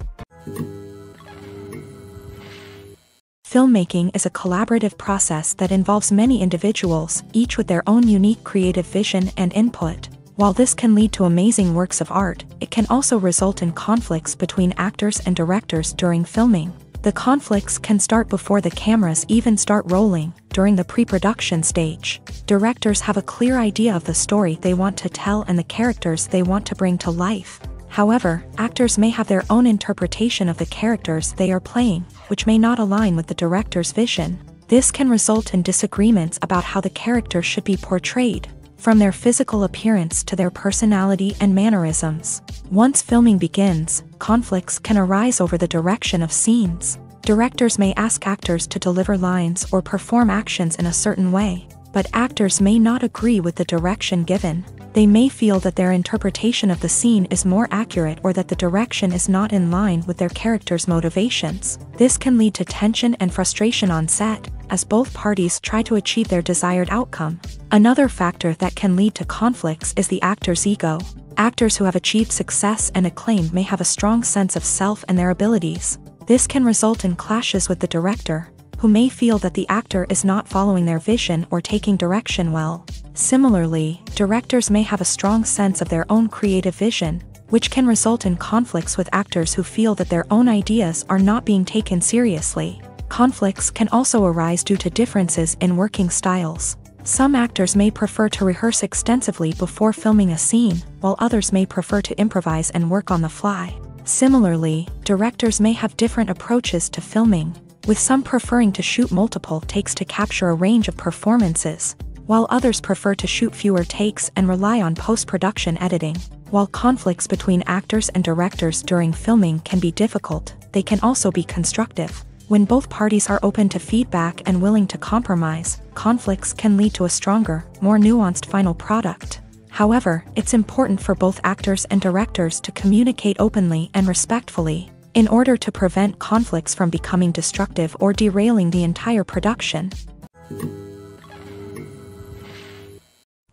S1: Filmmaking is a collaborative process that involves many individuals, each with their own unique creative vision and input. While this can lead to amazing works of art, it can also result in conflicts between actors and directors during filming. The conflicts can start before the cameras even start rolling, during the pre-production stage. Directors have a clear idea of the story they want to tell and the characters they want to bring to life. However, actors may have their own interpretation of the characters they are playing, which may not align with the director's vision. This can result in disagreements about how the character should be portrayed, from their physical appearance to their personality and mannerisms. Once filming begins, conflicts can arise over the direction of scenes. Directors may ask actors to deliver lines or perform actions in a certain way, but actors may not agree with the direction given. They may feel that their interpretation of the scene is more accurate or that the direction is not in line with their character's motivations. This can lead to tension and frustration on set, as both parties try to achieve their desired outcome. Another factor that can lead to conflicts is the actor's ego. Actors who have achieved success and acclaim may have a strong sense of self and their abilities. This can result in clashes with the director, who may feel that the actor is not following their vision or taking direction well. Similarly, directors may have a strong sense of their own creative vision, which can result in conflicts with actors who feel that their own ideas are not being taken seriously. Conflicts can also arise due to differences in working styles. Some actors may prefer to rehearse extensively before filming a scene, while others may prefer to improvise and work on the fly. Similarly, directors may have different approaches to filming, with some preferring to shoot multiple takes to capture a range of performances, while others prefer to shoot fewer takes and rely on post-production editing. While conflicts between actors and directors during filming can be difficult, they can also be constructive. When both parties are open to feedback and willing to compromise, conflicts can lead to a stronger, more nuanced final product. However, it's important for both actors and directors to communicate openly and respectfully, in order to prevent conflicts from becoming destructive or derailing the entire production.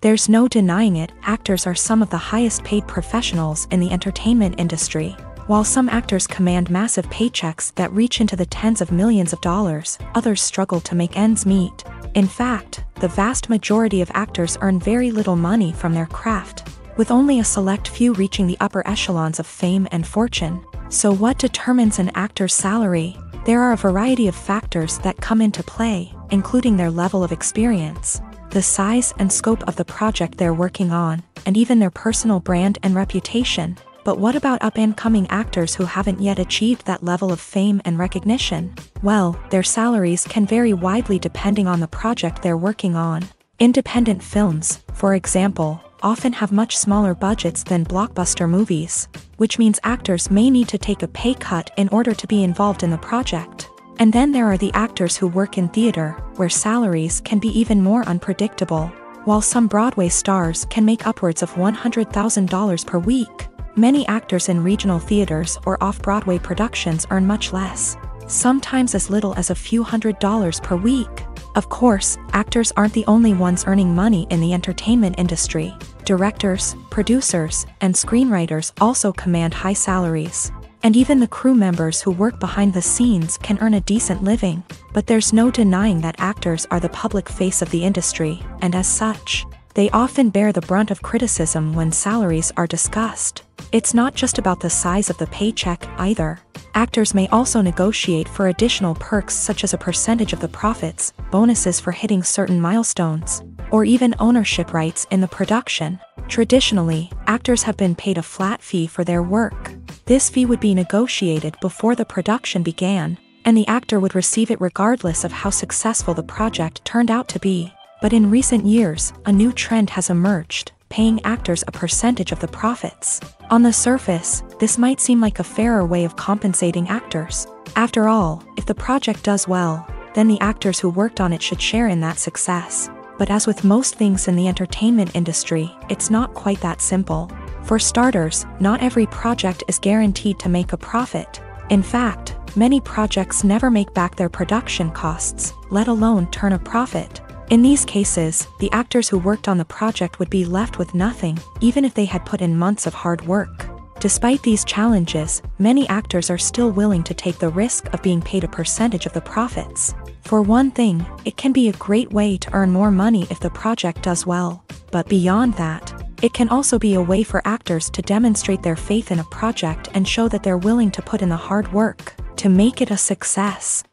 S1: There's no denying it, actors are some of the highest paid professionals in the entertainment industry. While some actors command massive paychecks that reach into the tens of millions of dollars, others struggle to make ends meet. In fact, the vast majority of actors earn very little money from their craft, with only a select few reaching the upper echelons of fame and fortune. So what determines an actor's salary? There are a variety of factors that come into play, including their level of experience, the size and scope of the project they're working on, and even their personal brand and reputation. But what about up-and-coming actors who haven't yet achieved that level of fame and recognition? Well, their salaries can vary widely depending on the project they're working on. Independent films, for example, often have much smaller budgets than blockbuster movies, which means actors may need to take a pay cut in order to be involved in the project. And then there are the actors who work in theater, where salaries can be even more unpredictable. While some Broadway stars can make upwards of $100,000 per week, many actors in regional theaters or off-Broadway productions earn much less, sometimes as little as a few $100s per week. Of course, actors aren't the only ones earning money in the entertainment industry. Directors, producers, and screenwriters also command high salaries. And even the crew members who work behind the scenes can earn a decent living. But there's no denying that actors are the public face of the industry, and as such, they often bear the brunt of criticism when salaries are discussed. It's not just about the size of the paycheck, either. Actors may also negotiate for additional perks such as a percentage of the profits, bonuses for hitting certain milestones, or even ownership rights in the production. Traditionally, actors have been paid a flat fee for their work. This fee would be negotiated before the production began, and the actor would receive it regardless of how successful the project turned out to be. But in recent years, a new trend has emerged, paying actors a percentage of the profits. On the surface, this might seem like a fairer way of compensating actors. After all, if the project does well, then the actors who worked on it should share in that success. But as with most things in the entertainment industry, it's not quite that simple. For starters, not every project is guaranteed to make a profit. In fact, many projects never make back their production costs, let alone turn a profit. In these cases, the actors who worked on the project would be left with nothing, even if they had put in months of hard work. Despite these challenges, many actors are still willing to take the risk of being paid a percentage of the profits. For one thing, it can be a great way to earn more money if the project does well. But beyond that, it can also be a way for actors to demonstrate their faith in a project and show that they're willing to put in the hard work to make it a success.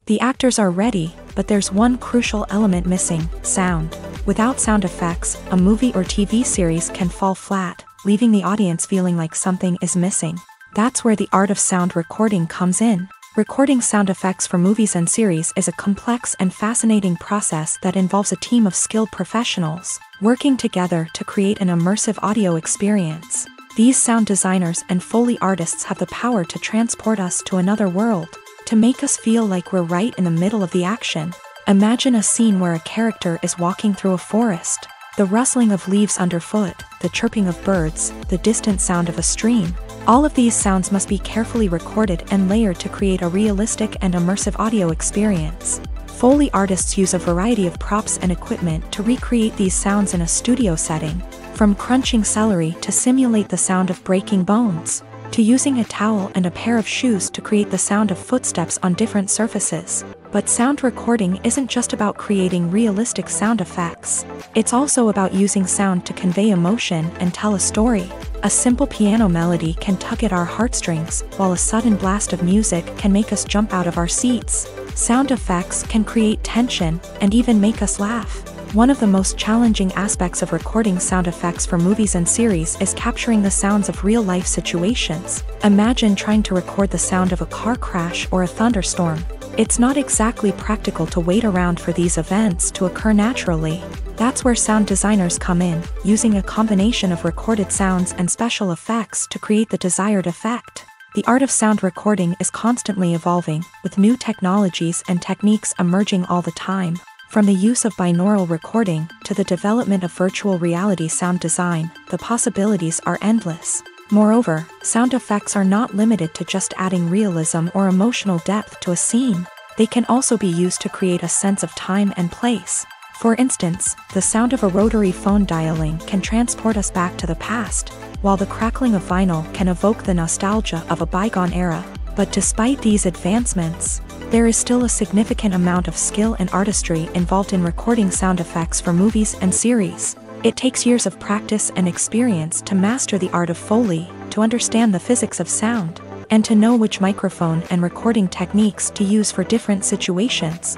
S1: The actors are ready, but there's one crucial element missing: sound. Without sound effects, a movie or TV series can fall flat, leaving the audience feeling like something is missing. That's where the art of sound recording comes in. Recording sound effects for movies and series is a complex and fascinating process that involves a team of skilled professionals working together to create an immersive audio experience. These sound designers and Foley artists have the power to transport us to another world, to make us feel like we're right in the middle of the action. Imagine a scene where a character is walking through a forest. The rustling of leaves underfoot, the chirping of birds, the distant sound of a stream. All of these sounds must be carefully recorded and layered to create a realistic and immersive audio experience. Foley artists use a variety of props and equipment to recreate these sounds in a studio setting, from crunching celery to simulate the sound of breaking bones, to using a towel and a pair of shoes to create the sound of footsteps on different surfaces. But sound recording isn't just about creating realistic sound effects. It's also about using sound to convey emotion and tell a story. A simple piano melody can tug at our heartstrings, while a sudden blast of music can make us jump out of our seats. Sound effects can create tension and even make us laugh. One of the most challenging aspects of recording sound effects for movies and series is capturing the sounds of real-life situations. Imagine trying to record the sound of a car crash or a thunderstorm. It's not exactly practical to wait around for these events to occur naturally. That's where sound designers come in, using a combination of recorded sounds and special effects to create the desired effect. The art of sound recording is constantly evolving, with new technologies and techniques emerging all the time. From the use of binaural recording to the development of virtual reality sound design, the possibilities are endless. Moreover, sound effects are not limited to just adding realism or emotional depth to a scene. They can also be used to create a sense of time and place. For instance, the sound of a rotary phone dialing can transport us back to the past, while the crackling of vinyl can evoke the nostalgia of a bygone era. But despite these advancements, there is still a significant amount of skill and artistry involved in recording sound effects for movies and series. It takes years of practice and experience to master the art of Foley, to understand the physics of sound, and to know which microphone and recording techniques to use for different situations.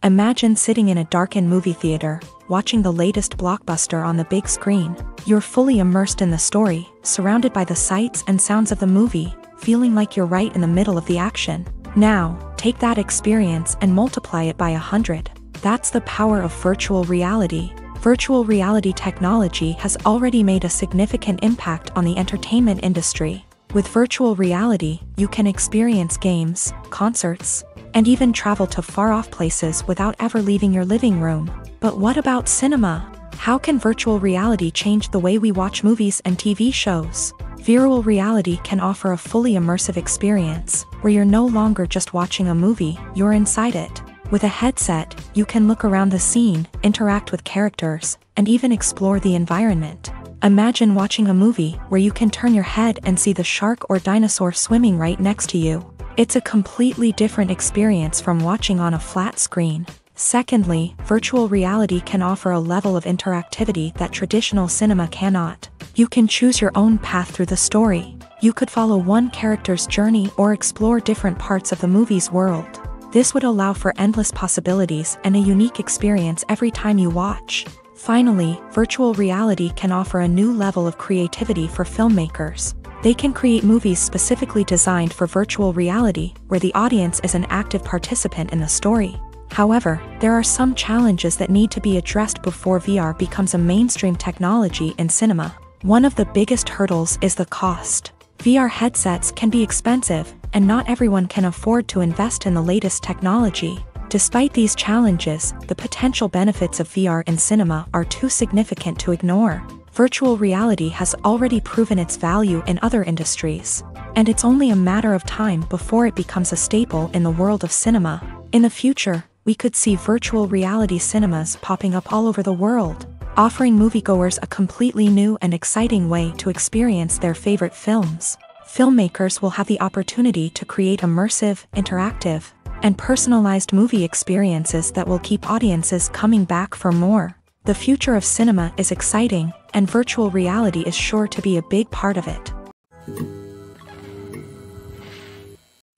S1: Imagine sitting in a darkened movie theater, watching the latest blockbuster on the big screen. You're fully immersed in the story, surrounded by the sights and sounds of the movie, feeling like you're right in the middle of the action. Now, take that experience and multiply it by 100. That's the power of virtual reality. Virtual reality technology has already made a significant impact on the entertainment industry. With virtual reality, you can experience games, concerts, and even travel to far-off places without ever leaving your living room. But what about cinema? How can virtual reality change the way we watch movies and TV shows? Virtual reality can offer a fully immersive experience, where you're no longer just watching a movie, you're inside it. With a headset, you can look around the scene, interact with characters, and even explore the environment. Imagine watching a movie where you can turn your head and see the shark or dinosaur swimming right next to you. It's a completely different experience from watching on a flat screen. Secondly, virtual reality can offer a level of interactivity that traditional cinema cannot. You can choose your own path through the story. You could follow one character's journey or explore different parts of the movie's world. This would allow for endless possibilities and a unique experience every time you watch. Finally, virtual reality can offer a new level of creativity for filmmakers. They can create movies specifically designed for virtual reality, where the audience is an active participant in the story. However, there are some challenges that need to be addressed before VR becomes a mainstream technology in cinema. One of the biggest hurdles is the cost. VR headsets can be expensive, and not everyone can afford to invest in the latest technology. Despite these challenges, the potential benefits of VR in cinema are too significant to ignore. Virtual reality has already proven its value in other industries, and it's only a matter of time before it becomes a staple in the world of cinema. In the future, we could see virtual reality cinemas popping up all over the world, offering moviegoers a completely new and exciting way to experience their favorite films. Filmmakers will have the opportunity to create immersive, interactive, and personalized movie experiences that will keep audiences coming back for more. The future of cinema is exciting, and virtual reality is sure to be a big part of it.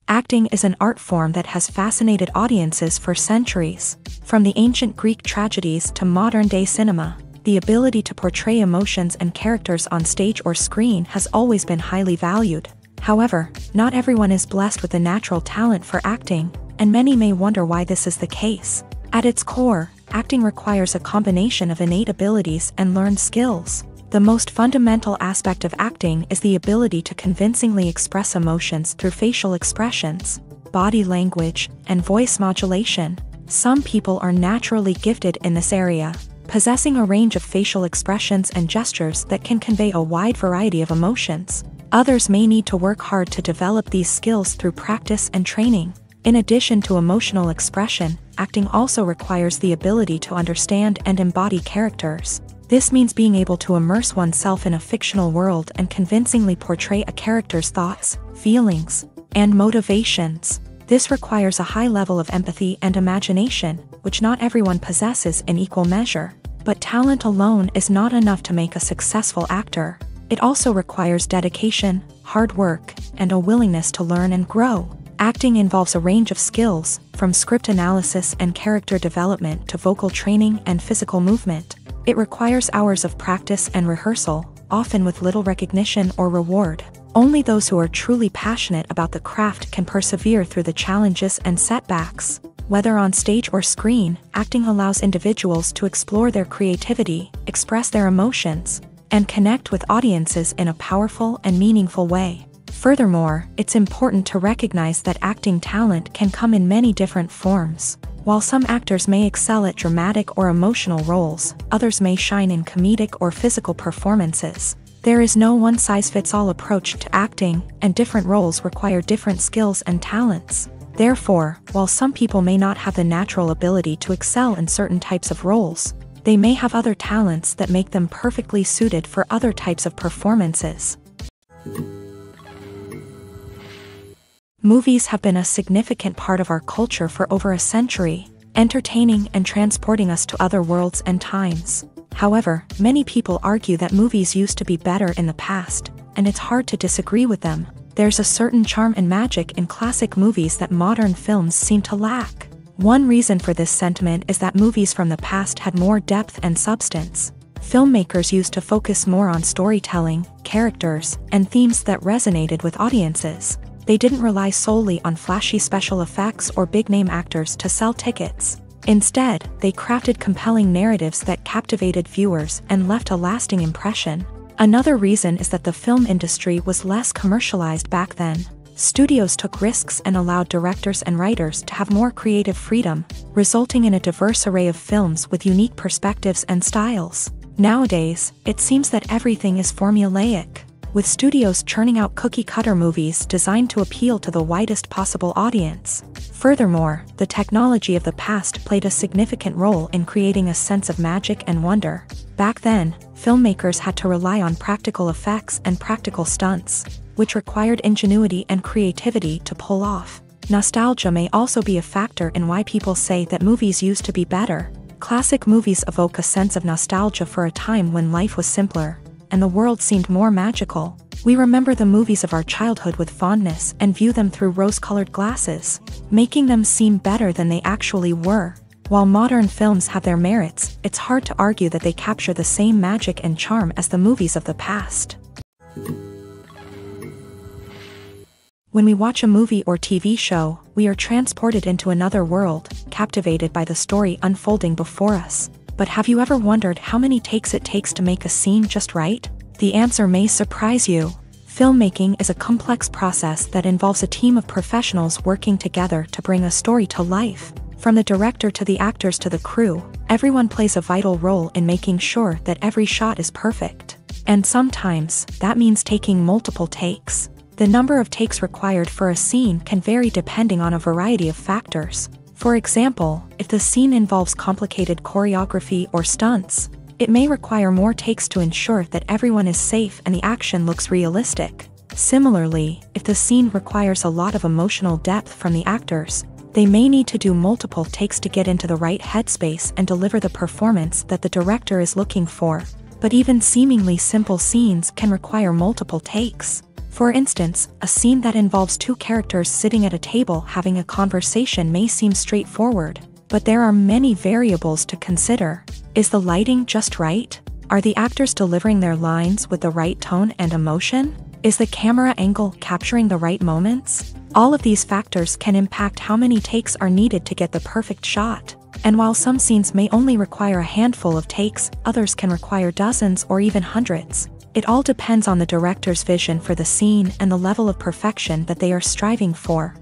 S1: Acting is an art form that has fascinated audiences for centuries. From the ancient Greek tragedies to modern-day cinema, the ability to portray emotions and characters on stage or screen has always been highly valued. However, not everyone is blessed with a natural talent for acting, and many may wonder why this is the case. At its core, acting requires a combination of innate abilities and learned skills. The most fundamental aspect of acting is the ability to convincingly express emotions through facial expressions, body language, and voice modulation. Some people are naturally gifted in this area, possessing a range of facial expressions and gestures that can convey a wide variety of emotions. Others may need to work hard to develop these skills through practice and training. In addition to emotional expression, acting also requires the ability to understand and embody characters. This means being able to immerse oneself in a fictional world and convincingly portray a character's thoughts, feelings, and motivations. This requires a high level of empathy and imagination, which not everyone possesses in equal measure. But talent alone is not enough to make a successful actor. It also requires dedication, hard work, and a willingness to learn and grow. Acting involves a range of skills, from script analysis and character development to vocal training and physical movement. It requires hours of practice and rehearsal, often with little recognition or reward. Only those who are truly passionate about the craft can persevere through the challenges and setbacks. Whether on stage or screen, acting allows individuals to explore their creativity, express their emotions, and connect with audiences in a powerful and meaningful way. Furthermore, it's important to recognize that acting talent can come in many different forms. While some actors may excel at dramatic or emotional roles, others may shine in comedic or physical performances. There is no one-size-fits-all approach to acting, and different roles require different skills and talents. Therefore, while some people may not have the natural ability to excel in certain types of roles, they may have other talents that make them perfectly suited for other types of performances. Movies have been a significant part of our culture for over a century, entertaining and transporting us to other worlds and times. However, many people argue that movies used to be better in the past, and it's hard to disagree with them. There's a certain charm and magic in classic movies that modern films seem to lack. One reason for this sentiment is that movies from the past had more depth and substance. Filmmakers used to focus more on storytelling, characters, and themes that resonated with audiences. They didn't rely solely on flashy special effects or big-name actors to sell tickets. Instead, they crafted compelling narratives that captivated viewers and left a lasting impression. Another reason is that the film industry was less commercialized back then. Studios took risks and allowed directors and writers to have more creative freedom, resulting in a diverse array of films with unique perspectives and styles. Nowadays, it seems that everything is formulaic, with studios churning out cookie-cutter movies designed to appeal to the widest possible audience. Furthermore, the technology of the past played a significant role in creating a sense of magic and wonder. Back then, filmmakers had to rely on practical effects and practical stunts, which required ingenuity and creativity to pull off. Nostalgia may also be a factor in why people say that movies used to be better. Classic movies evoke a sense of nostalgia for a time when life was simpler, and the world seemed more magical. We remember the movies of our childhood with fondness and view them through rose-colored glasses, making them seem better than they actually were. While modern films have their merits, it's hard to argue that they capture the same magic and charm as the movies of the past. When we watch a movie or TV show, we are transported into another world, captivated by the story unfolding before us. But have you ever wondered how many takes it takes to make a scene just right? The answer may surprise you. Filmmaking is a complex process that involves a team of professionals working together to bring a story to life. From the director to the actors to the crew, everyone plays a vital role in making sure that every shot is perfect. And sometimes, that means taking multiple takes. The number of takes required for a scene can vary depending on a variety of factors. For example, if the scene involves complicated choreography or stunts, it may require more takes to ensure that everyone is safe and the action looks realistic. Similarly, if the scene requires a lot of emotional depth from the actors, they may need to do multiple takes to get into the right headspace and deliver the performance that the director is looking for. But even seemingly simple scenes can require multiple takes. For instance, a scene that involves two characters sitting at a table having a conversation may seem straightforward, but there are many variables to consider. Is the lighting just right? Are the actors delivering their lines with the right tone and emotion? Is the camera angle capturing the right moments? All of these factors can impact how many takes are needed to get the perfect shot. And while some scenes may only require a handful of takes, others can require dozens or even hundreds. It all depends on the director's vision for the scene and the level of perfection that they are striving for.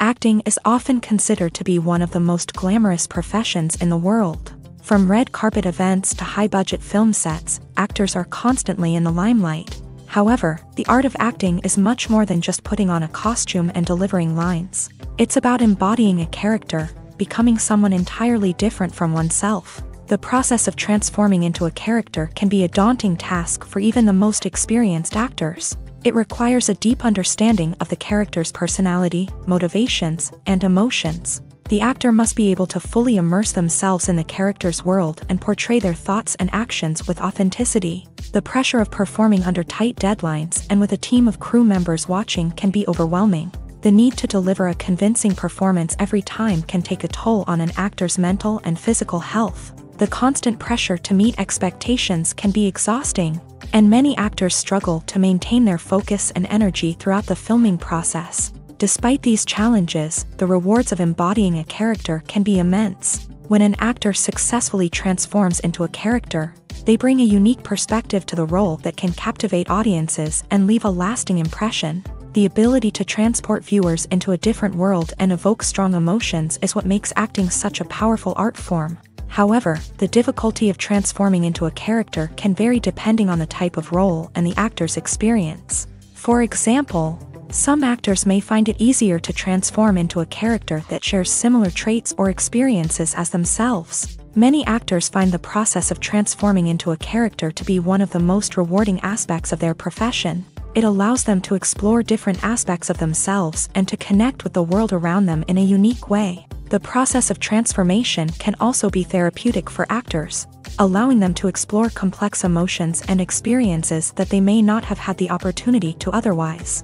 S1: Acting is often considered to be one of the most glamorous professions in the world. From red carpet events to high-budget film sets, actors are constantly in the limelight. However, the art of acting is much more than just putting on a costume and delivering lines. It's about embodying a character, becoming someone entirely different from oneself. The process of transforming into a character can be a daunting task for even the most experienced actors. It requires a deep understanding of the character's personality, motivations, and emotions. The actor must be able to fully immerse themselves in the character's world and portray their thoughts and actions with authenticity. The pressure of performing under tight deadlines and with a team of crew members watching can be overwhelming. The need to deliver a convincing performance every time can take a toll on an actor's mental and physical health. The constant pressure to meet expectations can be exhausting, and many actors struggle to maintain their focus and energy throughout the filming process. Despite these challenges, the rewards of embodying a character can be immense. When an actor successfully transforms into a character, they bring a unique perspective to the role that can captivate audiences and leave a lasting impression. The ability to transport viewers into a different world and evoke strong emotions is what makes acting such a powerful art form. However, the difficulty of transforming into a character can vary depending on the type of role and the actor's experience. For example, some actors may find it easier to transform into a character that shares similar traits or experiences as themselves. Many actors find the process of transforming into a character to be one of the most rewarding aspects of their profession. It allows them to explore different aspects of themselves and to connect with the world around them in a unique way. The process of transformation can also be therapeutic for actors, allowing them to explore complex emotions and experiences that they may not have had the opportunity to otherwise.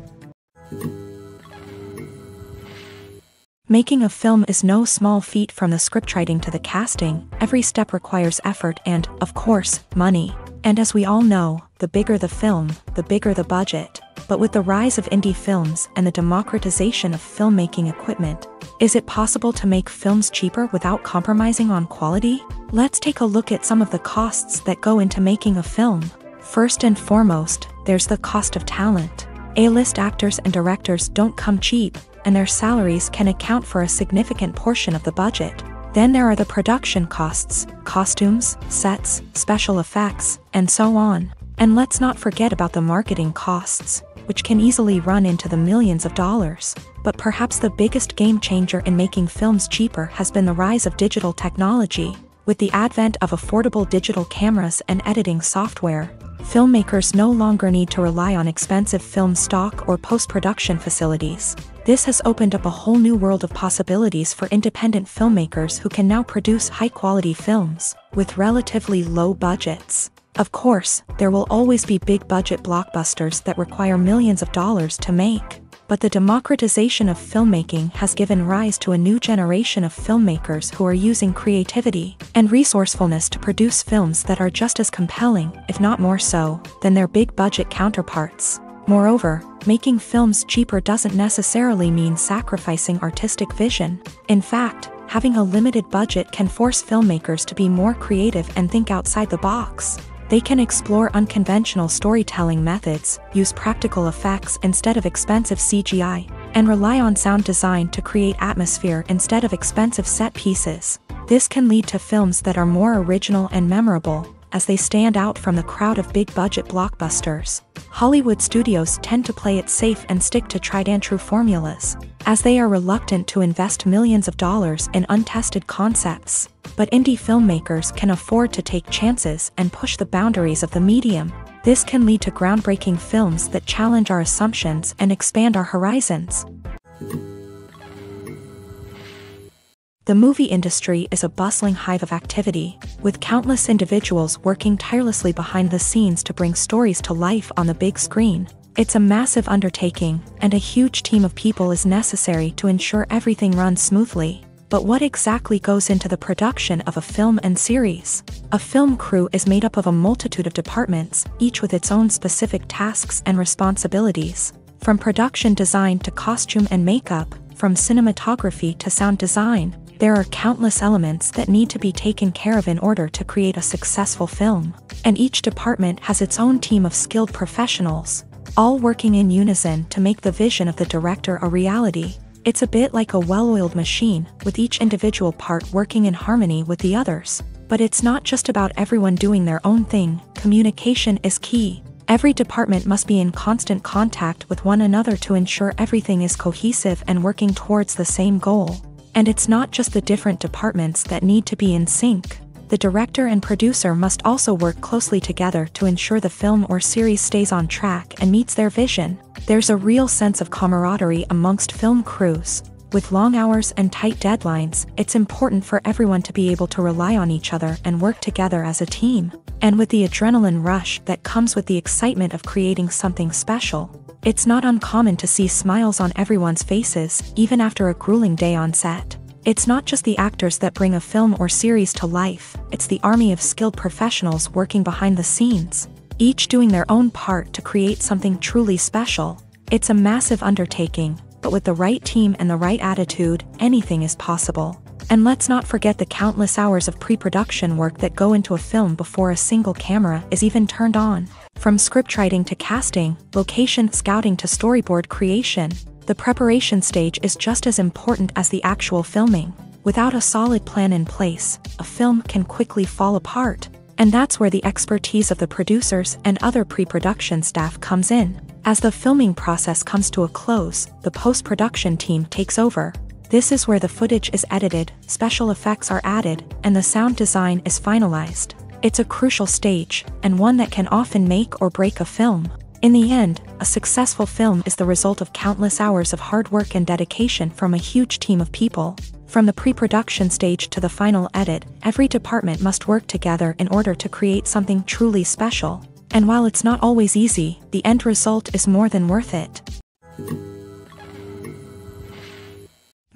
S1: Making a film is no small feat. From the scriptwriting to the casting, every step requires effort and, of course, money. And as we all know, the bigger the film, the bigger the budget. But with the rise of indie films and the democratization of filmmaking equipment, is it possible to make films cheaper without compromising on quality? Let's take a look at some of the costs that go into making a film. First and foremost, there's the cost of talent. A-list actors and directors don't come cheap, and their salaries can account for a significant portion of the budget. Then there are the production costs, costumes, sets, special effects, and so on. And let's not forget about the marketing costs, which can easily run into the millions of dollars. But perhaps the biggest game changer in making films cheaper has been the rise of digital technology. With the advent of affordable digital cameras and editing software, filmmakers no longer need to rely on expensive film stock or post-production facilities. This has opened up a whole new world of possibilities for independent filmmakers who can now produce high-quality films with relatively low budgets. Of course, there will always be big-budget blockbusters that require millions of dollars to make. But the democratization of filmmaking has given rise to a new generation of filmmakers who are using creativity and resourcefulness to produce films that are just as compelling, if not more so, than their big-budget counterparts. Moreover, making films cheaper doesn't necessarily mean sacrificing artistic vision. In fact, having a limited budget can force filmmakers to be more creative and think outside the box. They can explore unconventional storytelling methods, use practical effects instead of expensive CGI, and rely on sound design to create atmosphere instead of expensive set pieces. This can lead to films that are more original and memorable, as they stand out from the crowd of big-budget blockbusters. Hollywood studios tend to play it safe and stick to tried-and-true formulas, as they are reluctant to invest millions of dollars in untested concepts. But indie filmmakers can afford to take chances and push the boundaries of the medium. This can lead to groundbreaking films that challenge our assumptions and expand our horizons. The movie industry is a bustling hive of activity, with countless individuals working tirelessly behind the scenes to bring stories to life on the big screen. It's a massive undertaking, and a huge team of people is necessary to ensure everything runs smoothly. But what exactly goes into the production of a film and series? A film crew is made up of a multitude of departments, each with its own specific tasks and responsibilities. From production design to costume and makeup, from cinematography to sound design, there are countless elements that need to be taken care of in order to create a successful film. And each department has its own team of skilled professionals, all working in unison to make the vision of the director a reality. It's a bit like a well-oiled machine, with each individual part working in harmony with the others. But it's not just about everyone doing their own thing. Communication is key. Every department must be in constant contact with one another to ensure everything is cohesive and working towards the same goal. And it's not just the different departments that need to be in sync. The director and producer must also work closely together to ensure the film or series stays on track and meets their vision. There's a real sense of camaraderie amongst film crews. With long hours and tight deadlines, it's important for everyone to be able to rely on each other and work together as a team. And with the adrenaline rush that comes with the excitement of creating something special, it's not uncommon to see smiles on everyone's faces, even after a grueling day on set. It's not just the actors that bring a film or series to life, it's the army of skilled professionals working behind the scenes, each doing their own part to create something truly special. It's a massive undertaking, but with the right team and the right attitude, anything is possible. And let's not forget the countless hours of pre-production work that go into a film before a single camera is even turned on. From scriptwriting to casting, location scouting to storyboard creation, the preparation stage is just as important as the actual filming. Without a solid plan in place, a film can quickly fall apart. And that's where the expertise of the producers and other pre-production staff comes in. As the filming process comes to a close, the post-production team takes over. This is where the footage is edited, special effects are added, and the sound design is finalized. It's a crucial stage, and one that can often make or break a film. In the end, a successful film is the result of countless hours of hard work and dedication from a huge team of people. From the pre-production stage to the final edit, every department must work together in order to create something truly special. And while it's not always easy, the end result is more than worth it.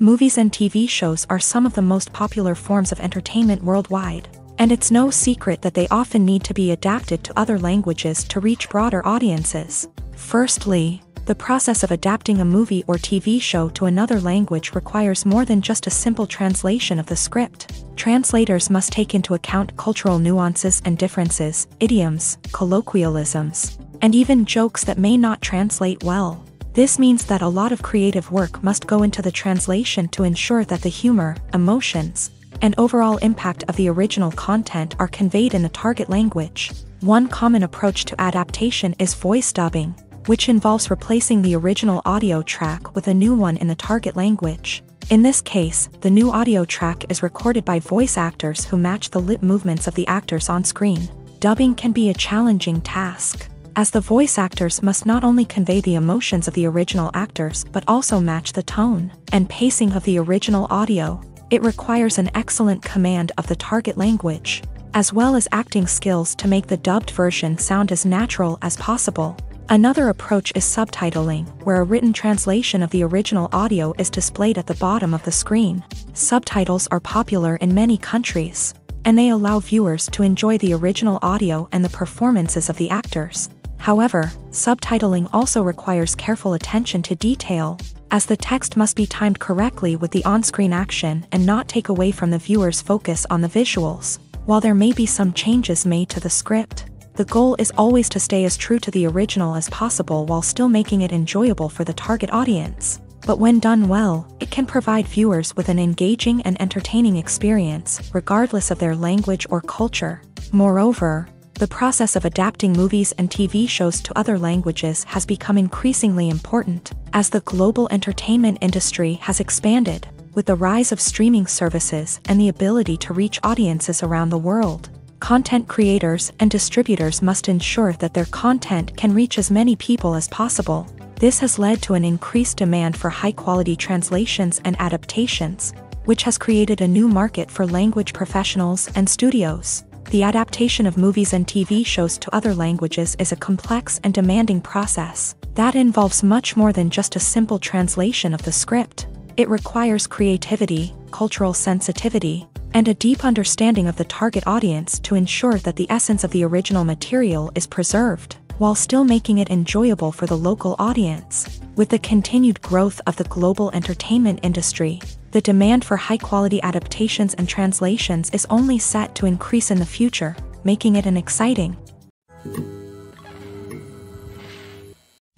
S1: Movies and TV shows are some of the most popular forms of entertainment worldwide, and it's no secret that they often need to be adapted to other languages to reach broader audiences. Firstly, the process of adapting a movie or TV show to another language requires more than just a simple translation of the script. Translators must take into account cultural nuances and differences, idioms, colloquialisms, and even jokes that may not translate well. This means that a lot of creative work must go into the translation to ensure that the humor, emotions, and overall impact of the original content are conveyed in the target language. One common approach to adaptation is voice dubbing, which involves replacing the original audio track with a new one in the target language. In this case, the new audio track is recorded by voice actors who match the lip movements of the actors on screen. Dubbing can be a challenging task, as the voice actors must not only convey the emotions of the original actors but also match the tone and pacing of the original audio. It requires an excellent command of the target language, as well as acting skills to make the dubbed version sound as natural as possible. Another approach is subtitling, where a written translation of the original audio is displayed at the bottom of the screen. Subtitles are popular in many countries, and they allow viewers to enjoy the original audio and the performances of the actors. However, subtitling also requires careful attention to detail, as the text must be timed correctly with the on-screen action and not take away from the viewer's focus on the visuals. While there may be some changes made to the script, the goal is always to stay as true to the original as possible while still making it enjoyable for the target audience. But when done well, it can provide viewers with an engaging and entertaining experience, regardless of their language or culture. Moreover, the process of adapting movies and TV shows to other languages has become increasingly important, as the global entertainment industry has expanded, with the rise of streaming services and the ability to reach audiences around the world. Content creators and distributors must ensure that their content can reach as many people as possible. This has led to an increased demand for high-quality translations and adaptations, which has created a new market for language professionals and studios. The adaptation of movies and TV shows to other languages is a complex and demanding process that involves much more than just a simple translation of the script. It requires creativity, cultural sensitivity, and a deep understanding of the target audience to ensure that the essence of the original material is preserved, while still making it enjoyable for the local audience. With the continued growth of the global entertainment industry, the demand for high-quality adaptations and translations is only set to increase in the future, making it an exciting.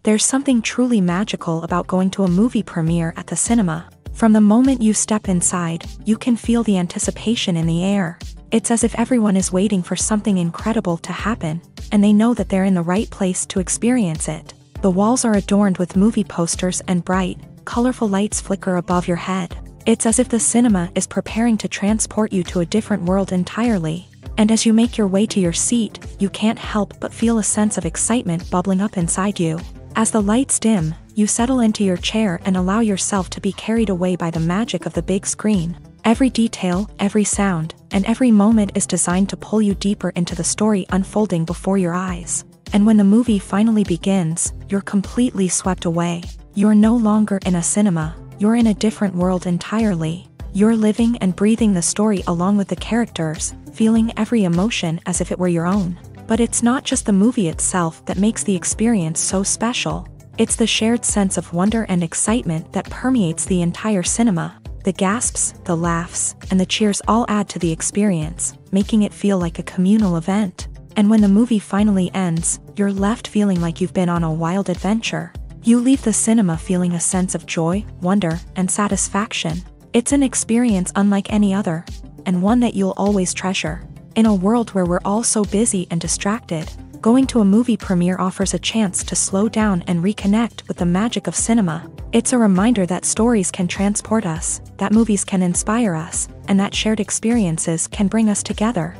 S1: There's something truly magical about going to a movie premiere at the cinema. From the moment you step inside, you can feel the anticipation in the air. It's as if everyone is waiting for something incredible to happen, and they know that they're in the right place to experience it. The walls are adorned with movie posters and bright, colorful lights flicker above your head. It's as if the cinema is preparing to transport you to a different world entirely. And as you make your way to your seat, you can't help but feel a sense of excitement bubbling up inside you. As the lights dim, you settle into your chair and allow yourself to be carried away by the magic of the big screen. Every detail, every sound, and every moment is designed to pull you deeper into the story unfolding before your eyes. And when the movie finally begins, you're completely swept away. You're no longer in a cinema, you're in a different world entirely. You're living and breathing the story along with the characters, feeling every emotion as if it were your own. But it's not just the movie itself that makes the experience so special. It's the shared sense of wonder and excitement that permeates the entire cinema. The gasps, the laughs, and the cheers all add to the experience, making it feel like a communal event. And when the movie finally ends, you're left feeling like you've been on a wild adventure. You leave the cinema feeling a sense of joy, wonder, and satisfaction. It's an experience unlike any other, and one that you'll always treasure. In a world where we're all so busy and distracted, going to a movie premiere offers a chance to slow down and reconnect with the magic of cinema. It's a reminder that stories can transport us, that movies can inspire us, and that shared experiences can bring us together.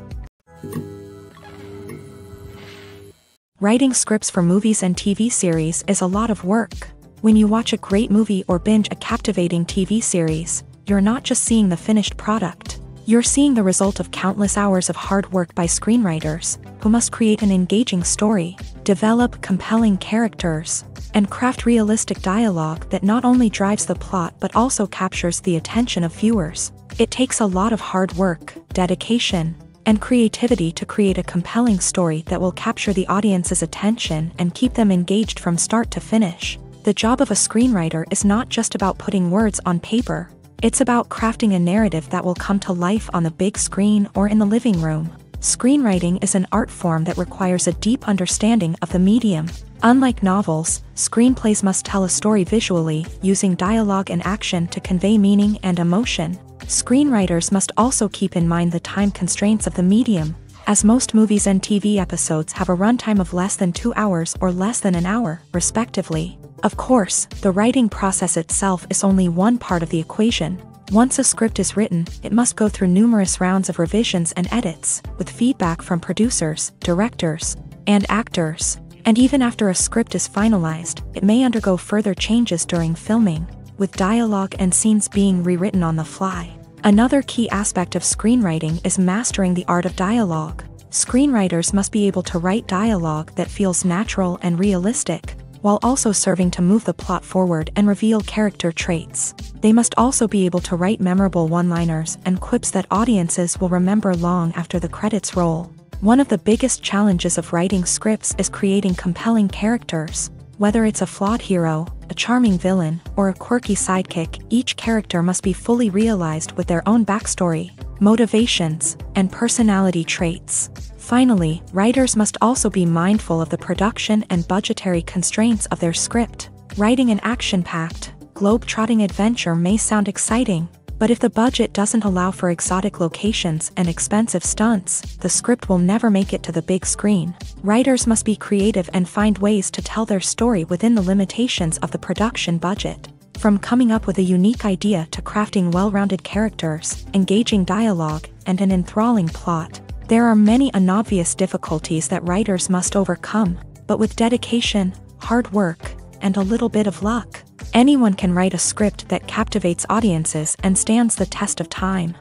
S1: Writing scripts for movies and TV series is a lot of work. When you watch a great movie or binge a captivating TV series, you're not just seeing the finished product. You're seeing the result of countless hours of hard work by screenwriters, who must create an engaging story, develop compelling characters, and craft realistic dialogue that not only drives the plot but also captures the attention of viewers. It takes a lot of hard work, dedication, and creativity to create a compelling story that will capture the audience's attention and keep them engaged from start to finish. The job of a screenwriter is not just about putting words on paper. It's about crafting a narrative that will come to life on the big screen or in the living room. Screenwriting is an art form that requires a deep understanding of the medium. Unlike novels, screenplays must tell a story visually, using dialogue and action to convey meaning and emotion. Screenwriters must also keep in mind the time constraints of the medium, as most movies and TV episodes have a runtime of less than 2 hours or less than an hour, respectively. Of course, the writing process itself is only one part of the equation. Once a script is written, it must go through numerous rounds of revisions and edits, with feedback from producers, directors, and actors. And even after a script is finalized, it may undergo further changes during filming, with dialogue and scenes being rewritten on the fly. Another key aspect of screenwriting is mastering the art of dialogue. Screenwriters must be able to write dialogue that feels natural and realistic, while also serving to move the plot forward and reveal character traits. They must also be able to write memorable one-liners and quips that audiences will remember long after the credits roll. One of the biggest challenges of writing scripts is creating compelling characters. Whether it's a flawed hero, a charming villain, or a quirky sidekick, each character must be fully realized with their own backstory, motivations, and personality traits. Finally, writers must also be mindful of the production and budgetary constraints of their script. Writing an action-packed, globe-trotting adventure may sound exciting, but if the budget doesn't allow for exotic locations and expensive stunts, the script will never make it to the big screen. Writers must be creative and find ways to tell their story within the limitations of the production budget. From coming up with a unique idea to crafting well-rounded characters, engaging dialogue, and an enthralling plot, there are many unobvious difficulties that writers must overcome, but with dedication, hard work, and a little bit of luck, anyone can write a script that captivates audiences and stands the test of time.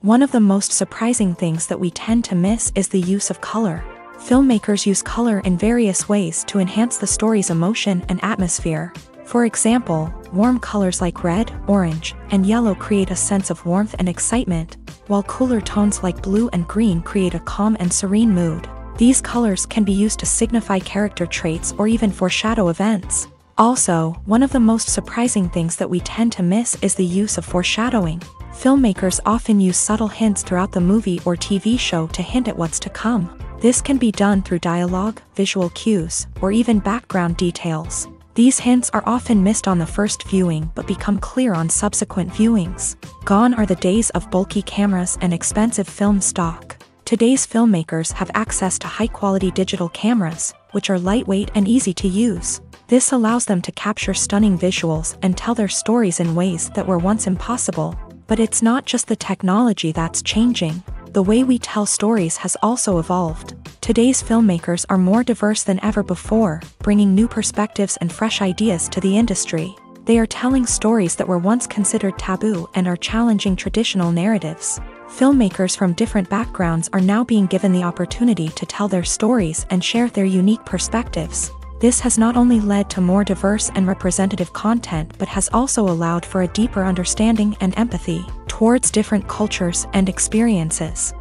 S1: One of the most surprising things that we tend to miss is the use of color. Filmmakers use color in various ways to enhance the story's emotion and atmosphere. For example, warm colors like red, orange, and yellow create a sense of warmth and excitement, while cooler tones like blue and green create a calm and serene mood. These colors can be used to signify character traits or even foreshadow events. Also, one of the most surprising things that we tend to miss is the use of foreshadowing. Filmmakers often use subtle hints throughout the movie or TV show to hint at what's to come. This can be done through dialogue, visual cues, or even background details. These hints are often missed on the first viewing but become clear on subsequent viewings. Gone are the days of bulky cameras and expensive film stock. Today's filmmakers have access to high-quality digital cameras, which are lightweight and easy to use. This allows them to capture stunning visuals and tell their stories in ways that were once impossible. But it's not just the technology that's changing. The way we tell stories has also evolved. Today's filmmakers are more diverse than ever before, bringing new perspectives and fresh ideas to the industry. They are telling stories that were once considered taboo and are challenging traditional narratives. Filmmakers from different backgrounds are now being given the opportunity to tell their stories and share their unique perspectives. This has not only led to more diverse and representative content but has also allowed for a deeper understanding and empathy towards different cultures and experiences.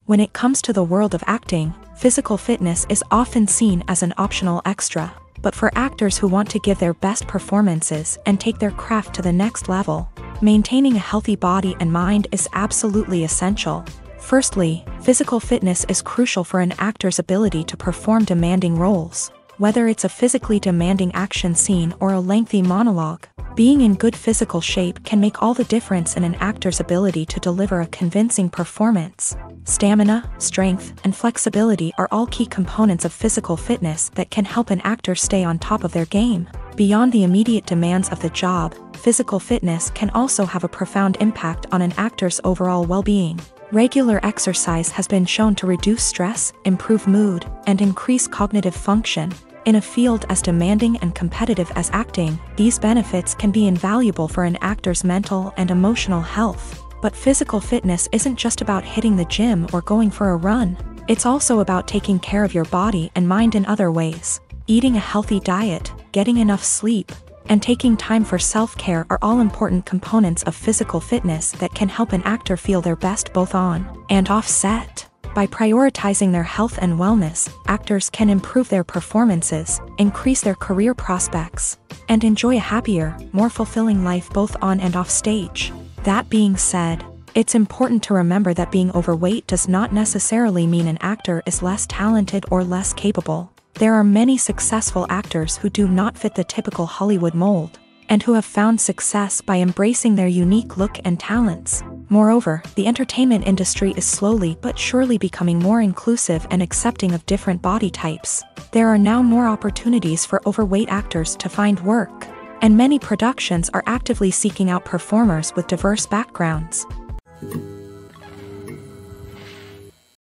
S1: When it comes to the world of acting, physical fitness is often seen as an optional extra. But for actors who want to give their best performances and take their craft to the next level, maintaining a healthy body and mind is absolutely essential. Firstly, physical fitness is crucial for an actor's ability to perform demanding roles. Whether it's a physically demanding action scene or a lengthy monologue, being in good physical shape can make all the difference in an actor's ability to deliver a convincing performance. Stamina, strength, and flexibility are all key components of physical fitness that can help an actor stay on top of their game. Beyond the immediate demands of the job, physical fitness can also have a profound impact on an actor's overall well-being. Regular exercise has been shown to reduce stress, improve mood, and increase cognitive function. In a field as demanding and competitive as acting, these benefits can be invaluable for an actor's mental and emotional health. But physical fitness isn't just about hitting the gym or going for a run. It's also about taking care of your body and mind in other ways. Eating a healthy diet, getting enough sleep, and taking time for self-care are all important components of physical fitness that can help an actor feel their best both on and off set. By prioritizing their health and wellness, actors can improve their performances, increase their career prospects, and enjoy a happier, more fulfilling life both on and off stage. That being said, it's important to remember that being overweight does not necessarily mean an actor is less talented or less capable. There are many successful actors who do not fit the typical Hollywood mold, and who have found success by embracing their unique look and talents. Moreover, the entertainment industry is slowly but surely becoming more inclusive and accepting of different body types. There are now more opportunities for overweight actors to find work, and many productions are actively seeking out performers with diverse backgrounds.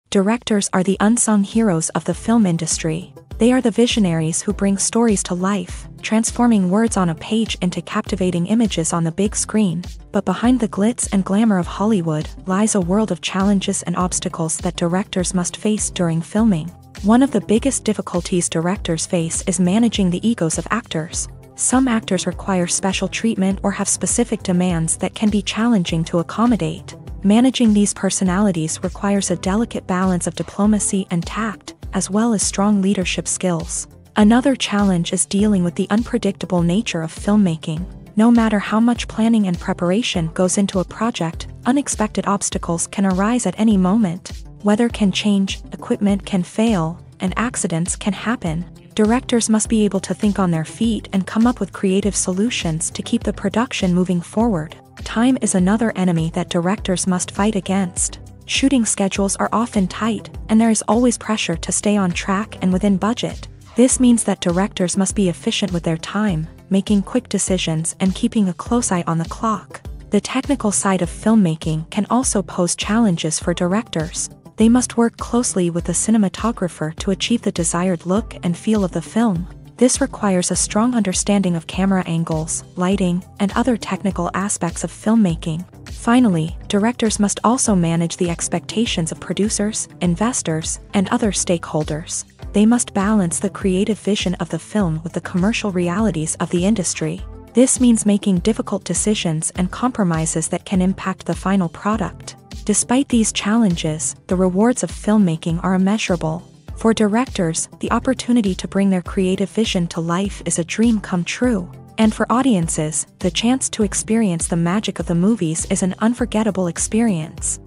S1: Directors are the unsung heroes of the film industry. They are the visionaries who bring stories to life, transforming words on a page into captivating images on the big screen. But behind the glitz and glamour of Hollywood lies a world of challenges and obstacles that directors must face during filming. One of the biggest difficulties directors face is managing the egos of actors. Some actors require special treatment or have specific demands that can be challenging to accommodate. Managing these personalities requires a delicate balance of diplomacy and tact, as well as strong leadership skills. Another challenge is dealing with the unpredictable nature of filmmaking. No matter how much planning and preparation goes into a project, unexpected obstacles can arise at any moment. Weather can change, equipment can fail, and accidents can happen. Directors must be able to think on their feet and come up with creative solutions to keep the production moving forward. Time is another enemy that directors must fight against. Shooting schedules are often tight, and there is always pressure to stay on track and within budget. This means that directors must be efficient with their time, making quick decisions and keeping a close eye on the clock. The technical side of filmmaking can also pose challenges for directors. They must work closely with the cinematographer to achieve the desired look and feel of the film. This requires a strong understanding of camera angles, lighting, and other technical aspects of filmmaking. Finally, directors must also manage the expectations of producers, investors, and other stakeholders. They must balance the creative vision of the film with the commercial realities of the industry. This means making difficult decisions and compromises that can impact the final product. Despite these challenges, the rewards of filmmaking are immeasurable. For directors, the opportunity to bring their creative vision to life is a dream come true. And for audiences, the chance to experience the magic of the movies is an unforgettable experience.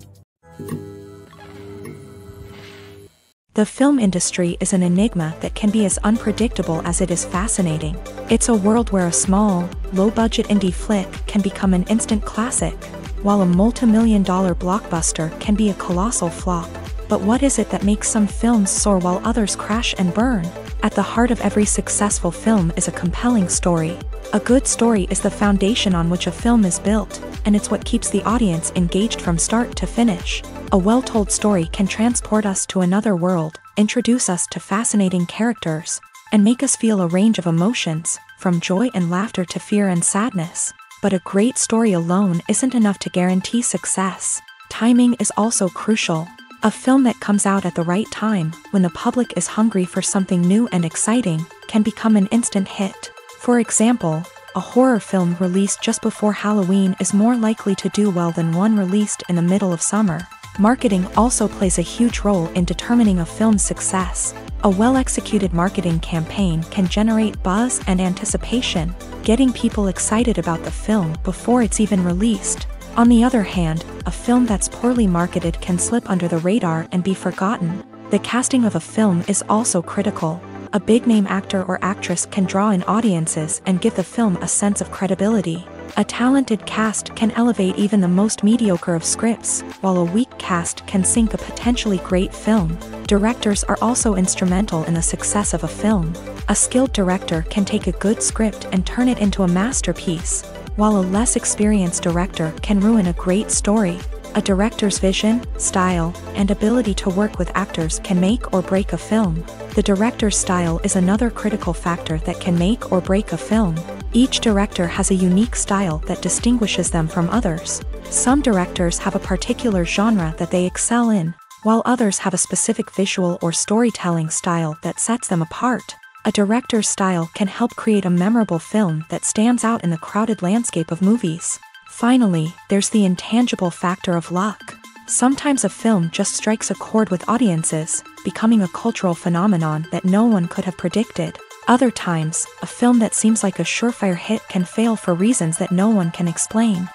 S1: The film industry is an enigma that can be as unpredictable as it is fascinating. It's a world where a small, low-budget indie flick can become an instant classic, while a multi-million-dollar blockbuster can be a colossal flop. But what is it that makes some films soar while others crash and burn? At the heart of every successful film is a compelling story. A good story is the foundation on which a film is built, and it's what keeps the audience engaged from start to finish. A well-told story can transport us to another world, introduce us to fascinating characters, and make us feel a range of emotions, from joy and laughter to fear and sadness. But a great story alone isn't enough to guarantee success. Timing is also crucial. A film that comes out at the right time, when the public is hungry for something new and exciting, can become an instant hit. For example, a horror film released just before Halloween is more likely to do well than one released in the middle of summer. Marketing also plays a huge role in determining a film's success. A well-executed marketing campaign can generate buzz and anticipation, getting people excited about the film before it's even released. On the other hand, a film that's poorly marketed can slip under the radar and be forgotten. The casting of a film is also critical. A big-name actor or actress can draw in audiences and give the film a sense of credibility. A talented cast can elevate even the most mediocre of scripts, while a weak cast can sink a potentially great film. Directors are also instrumental in the success of a film. A skilled director can take a good script and turn it into a masterpiece, while a less experienced director can ruin a great story. A director's vision, style, and ability to work with actors can make or break a film. The director's style is another critical factor that can make or break a film. Each director has a unique style that distinguishes them from others. Some directors have a particular genre that they excel in, while others have a specific visual or storytelling style that sets them apart. A director's style can help create a memorable film that stands out in the crowded landscape of movies. Finally, there's the intangible factor of luck. Sometimes a film just strikes a chord with audiences, becoming a cultural phenomenon that no one could have predicted. Other times, a film that seems like a surefire hit can fail for reasons that no one can explain.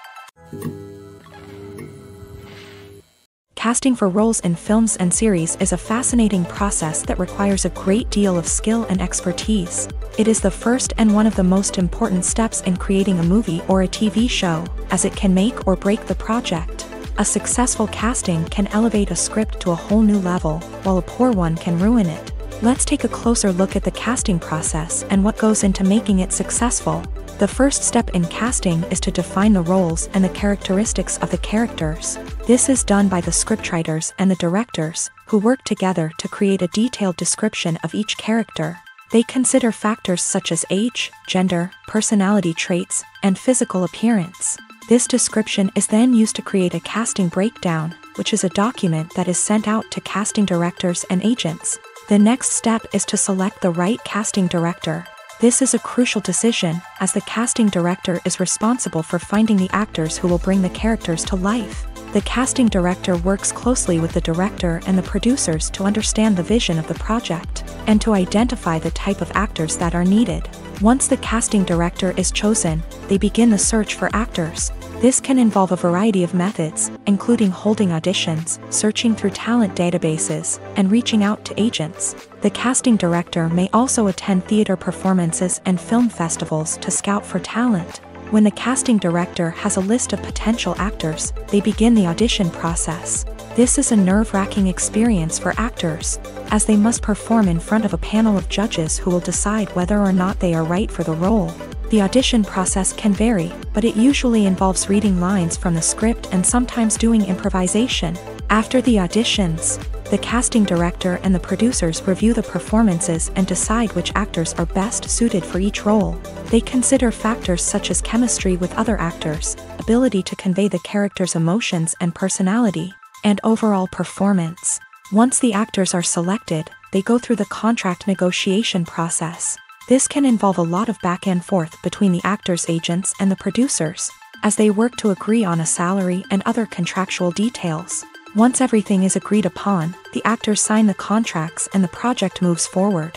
S1: Casting for roles in films and series is a fascinating process that requires a great deal of skill and expertise. It is the first and one of the most important steps in creating a movie or a TV show, as it can make or break the project. A successful casting can elevate a script to a whole new level, while a poor one can ruin it. Let's take a closer look at the casting process and what goes into making it successful. The first step in casting is to define the roles and the characteristics of the characters. This is done by the scriptwriters and the directors, who work together to create a detailed description of each character. They consider factors such as age, gender, personality traits, and physical appearance. This description is then used to create a casting breakdown, which is a document that is sent out to casting directors and agents. The next step is to select the right casting director. This is a crucial decision, as the casting director is responsible for finding the actors who will bring the characters to life. The casting director works closely with the director and the producers to understand the vision of the project, and to identify the type of actors that are needed. Once the casting director is chosen, they begin the search for actors. This can involve a variety of methods, including holding auditions, searching through talent databases, and reaching out to agents. The casting director may also attend theater performances and film festivals to scout for talent. When the casting director has a list of potential actors, they begin the audition process. This is a nerve-wracking experience for actors, as they must perform in front of a panel of judges who will decide whether or not they are right for the role. The audition process can vary, but it usually involves reading lines from the script and sometimes doing improvisation. After the auditions, the casting director and the producers review the performances and decide which actors are best suited for each role. They consider factors such as chemistry with other actors, ability to convey the character's emotions and personality, and overall performance. Once the actors are selected, they go through the contract negotiation process. This can involve a lot of back and forth between the actors' agents and the producers, as they work to agree on a salary and other contractual details. Once everything is agreed upon, the actors sign the contracts and the project moves forward.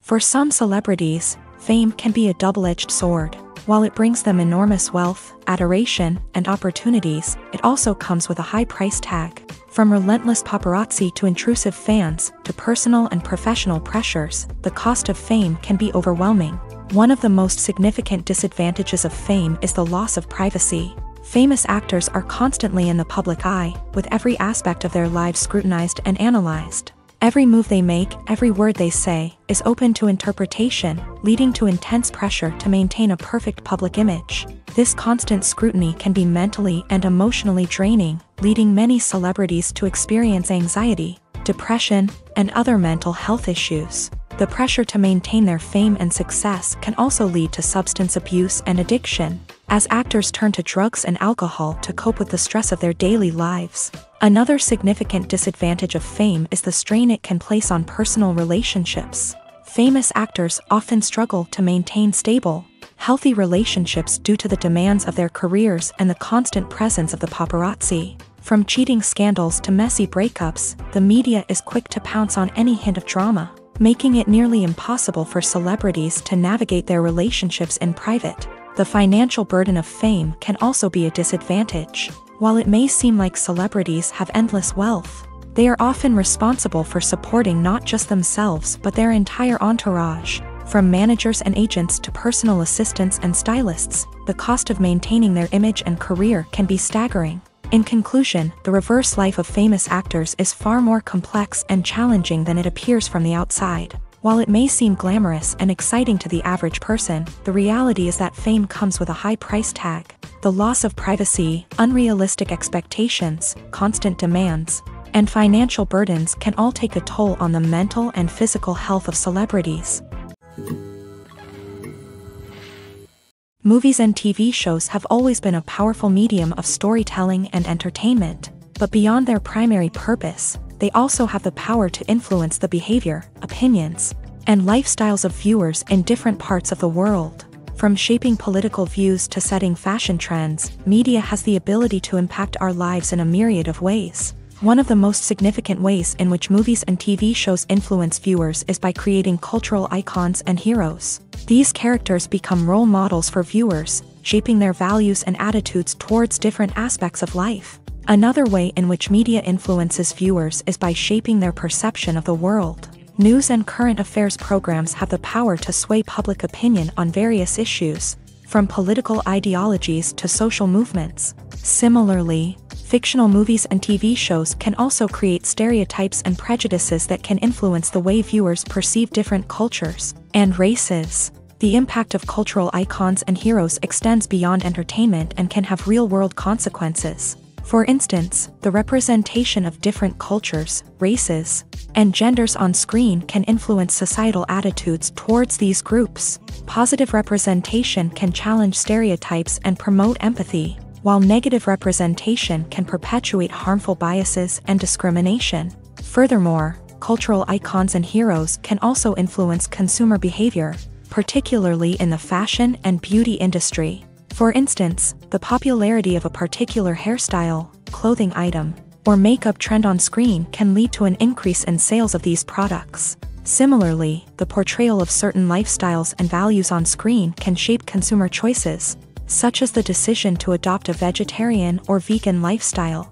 S1: For some celebrities, fame can be a double-edged sword. While it brings them enormous wealth, adoration, and opportunities, it also comes with a high price tag. From relentless paparazzi to intrusive fans, to personal and professional pressures, the cost of fame can be overwhelming. One of the most significant disadvantages of fame is the loss of privacy. Famous actors are constantly in the public eye, with every aspect of their lives scrutinized and analyzed. Every move they make, every word they say, is open to interpretation, leading to intense pressure to maintain a perfect public image. This constant scrutiny can be mentally and emotionally draining, leading many celebrities to experience anxiety, depression, and other mental health issues. The pressure to maintain their fame and success can also lead to substance abuse and addiction, as actors turn to drugs and alcohol to cope with the stress of their daily lives. Another significant disadvantage of fame is the strain it can place on personal relationships. Famous actors often struggle to maintain stable, healthy relationships due to the demands of their careers and the constant presence of the paparazzi. From cheating scandals to messy breakups, the media is quick to pounce on any hint of drama, making it nearly impossible for celebrities to navigate their relationships in private. The financial burden of fame can also be a disadvantage. While it may seem like celebrities have endless wealth, they are often responsible for supporting not just themselves but their entire entourage. From managers and agents to personal assistants and stylists, the cost of maintaining their image and career can be staggering. In conclusion, the reverse life of famous actors is far more complex and challenging than it appears from the outside. While it may seem glamorous and exciting to the average person, the reality is that fame comes with a high price tag. The loss of privacy, unrealistic expectations, constant demands, and financial burdens can all take a toll on the mental and physical health of celebrities. Movies and TV shows have always been a powerful medium of storytelling and entertainment, but beyond their primary purpose, they also have the power to influence the behavior, opinions, and lifestyles of viewers in different parts of the world. From shaping political views to setting fashion trends, media has the ability to impact our lives in a myriad of ways. One of the most significant ways in which movies and TV shows influence viewers is by creating cultural icons and heroes. These characters become role models for viewers, shaping their values and attitudes towards different aspects of life. Another way in which media influences viewers is by shaping their perception of the world. News and current affairs programs have the power to sway public opinion on various issues, from political ideologies to social movements. Similarly, fictional movies and TV shows can also create stereotypes and prejudices that can influence the way viewers perceive different cultures and races. The impact of cultural icons and heroes extends beyond entertainment and can have real-world consequences. For instance, the representation of different cultures, races, and genders on screen can influence societal attitudes towards these groups. Positive representation can challenge stereotypes and promote empathy, while negative representation can perpetuate harmful biases and discrimination. Furthermore, cultural icons and heroes can also influence consumer behavior, particularly in the fashion and beauty industry. For instance, the popularity of a particular hairstyle, clothing item, or makeup trend on screen can lead to an increase in sales of these products. Similarly, the portrayal of certain lifestyles and values on screen can shape consumer choices, such as the decision to adopt a vegetarian or vegan lifestyle.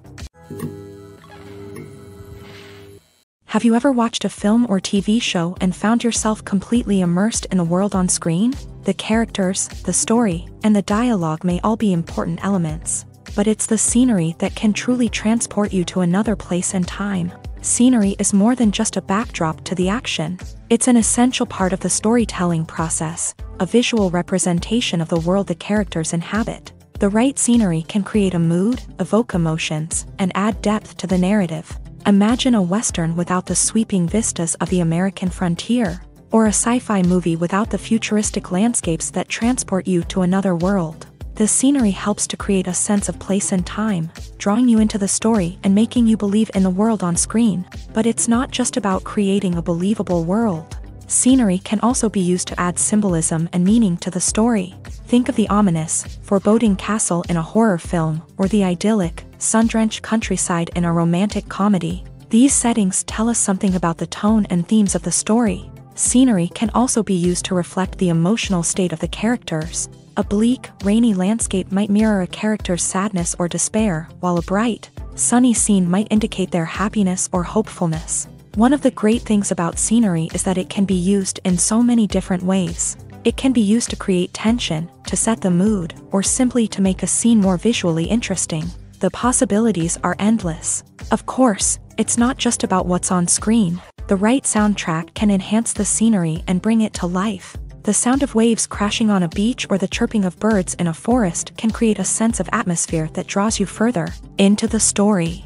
S1: Have you ever watched a film or TV show and found yourself completely immersed in the world on screen? The characters, the story, and the dialogue may all be important elements, but it's the scenery that can truly transport you to another place and time. Scenery is more than just a backdrop to the action. It's an essential part of the storytelling process, a visual representation of the world the characters inhabit. The right scenery can create a mood, evoke emotions, and add depth to the narrative. Imagine a Western without the sweeping vistas of the American frontier, or a sci-fi movie without the futuristic landscapes that transport you to another world. The scenery helps to create a sense of place and time, drawing you into the story and making you believe in the world on screen. But it's not just about creating a believable world. Scenery can also be used to add symbolism and meaning to the story. Think of the ominous, foreboding castle in a horror film, or the idyllic, sun-drenched countryside in a romantic comedy. These settings tell us something about the tone and themes of the story. Scenery can also be used to reflect the emotional state of the characters. A bleak, rainy landscape might mirror a character's sadness or despair, while a bright, sunny scene might indicate their happiness or hopefulness. One of the great things about scenery is that it can be used in so many different ways. It can be used to create tension, to set the mood, or simply to make a scene more visually interesting. The possibilities are endless. Of course, it's not just about what's on screen. The right soundtrack can enhance the scenery and bring it to life. The sound of waves crashing on a beach or the chirping of birds in a forest can create a sense of atmosphere that draws you further into the story.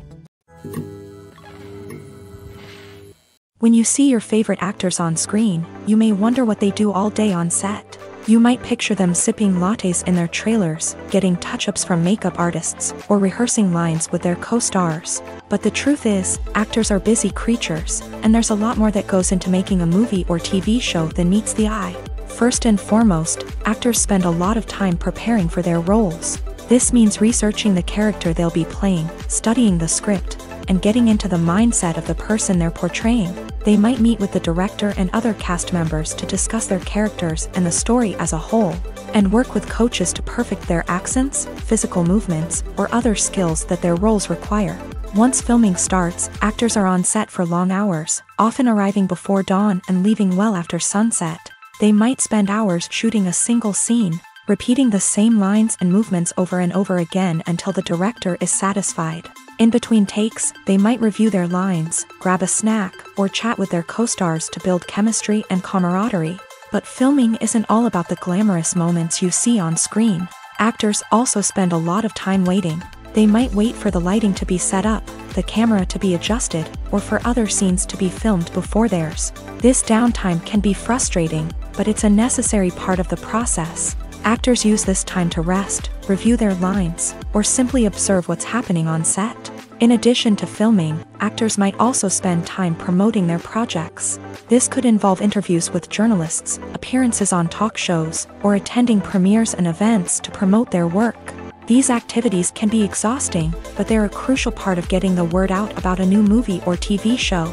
S1: When you see your favorite actors on screen, you may wonder what they do all day on set. You might picture them sipping lattes in their trailers, getting touch-ups from makeup artists, or rehearsing lines with their co-stars. But the truth is, actors are busy creatures, and there's a lot more that goes into making a movie or TV show than meets the eye. First and foremost, actors spend a lot of time preparing for their roles. This means researching the character they'll be playing, studying the script, and getting into the mindset of the person they're portraying. They might meet with the director and other cast members to discuss their characters and the story as a whole, and work with coaches to perfect their accents, physical movements, or other skills that their roles require. Once filming starts, actors are on set for long hours, often arriving before dawn and leaving well after sunset. They might spend hours shooting a single scene, repeating the same lines and movements over and over again until the director is satisfied. In between takes, they might review their lines, grab a snack, or chat with their co-stars to build chemistry and camaraderie. But filming isn't all about the glamorous moments you see on screen. Actors also spend a lot of time waiting. They might wait for the lighting to be set up, the camera to be adjusted, or for other scenes to be filmed before theirs. This downtime can be frustrating, but it's a necessary part of the process. Actors use this time to rest, review their lines, or simply observe what's happening on set. In addition to filming, actors might also spend time promoting their projects. This could involve interviews with journalists, appearances on talk shows, or attending premieres and events to promote their work. These activities can be exhausting, but they're a crucial part of getting the word out about a new movie or TV show.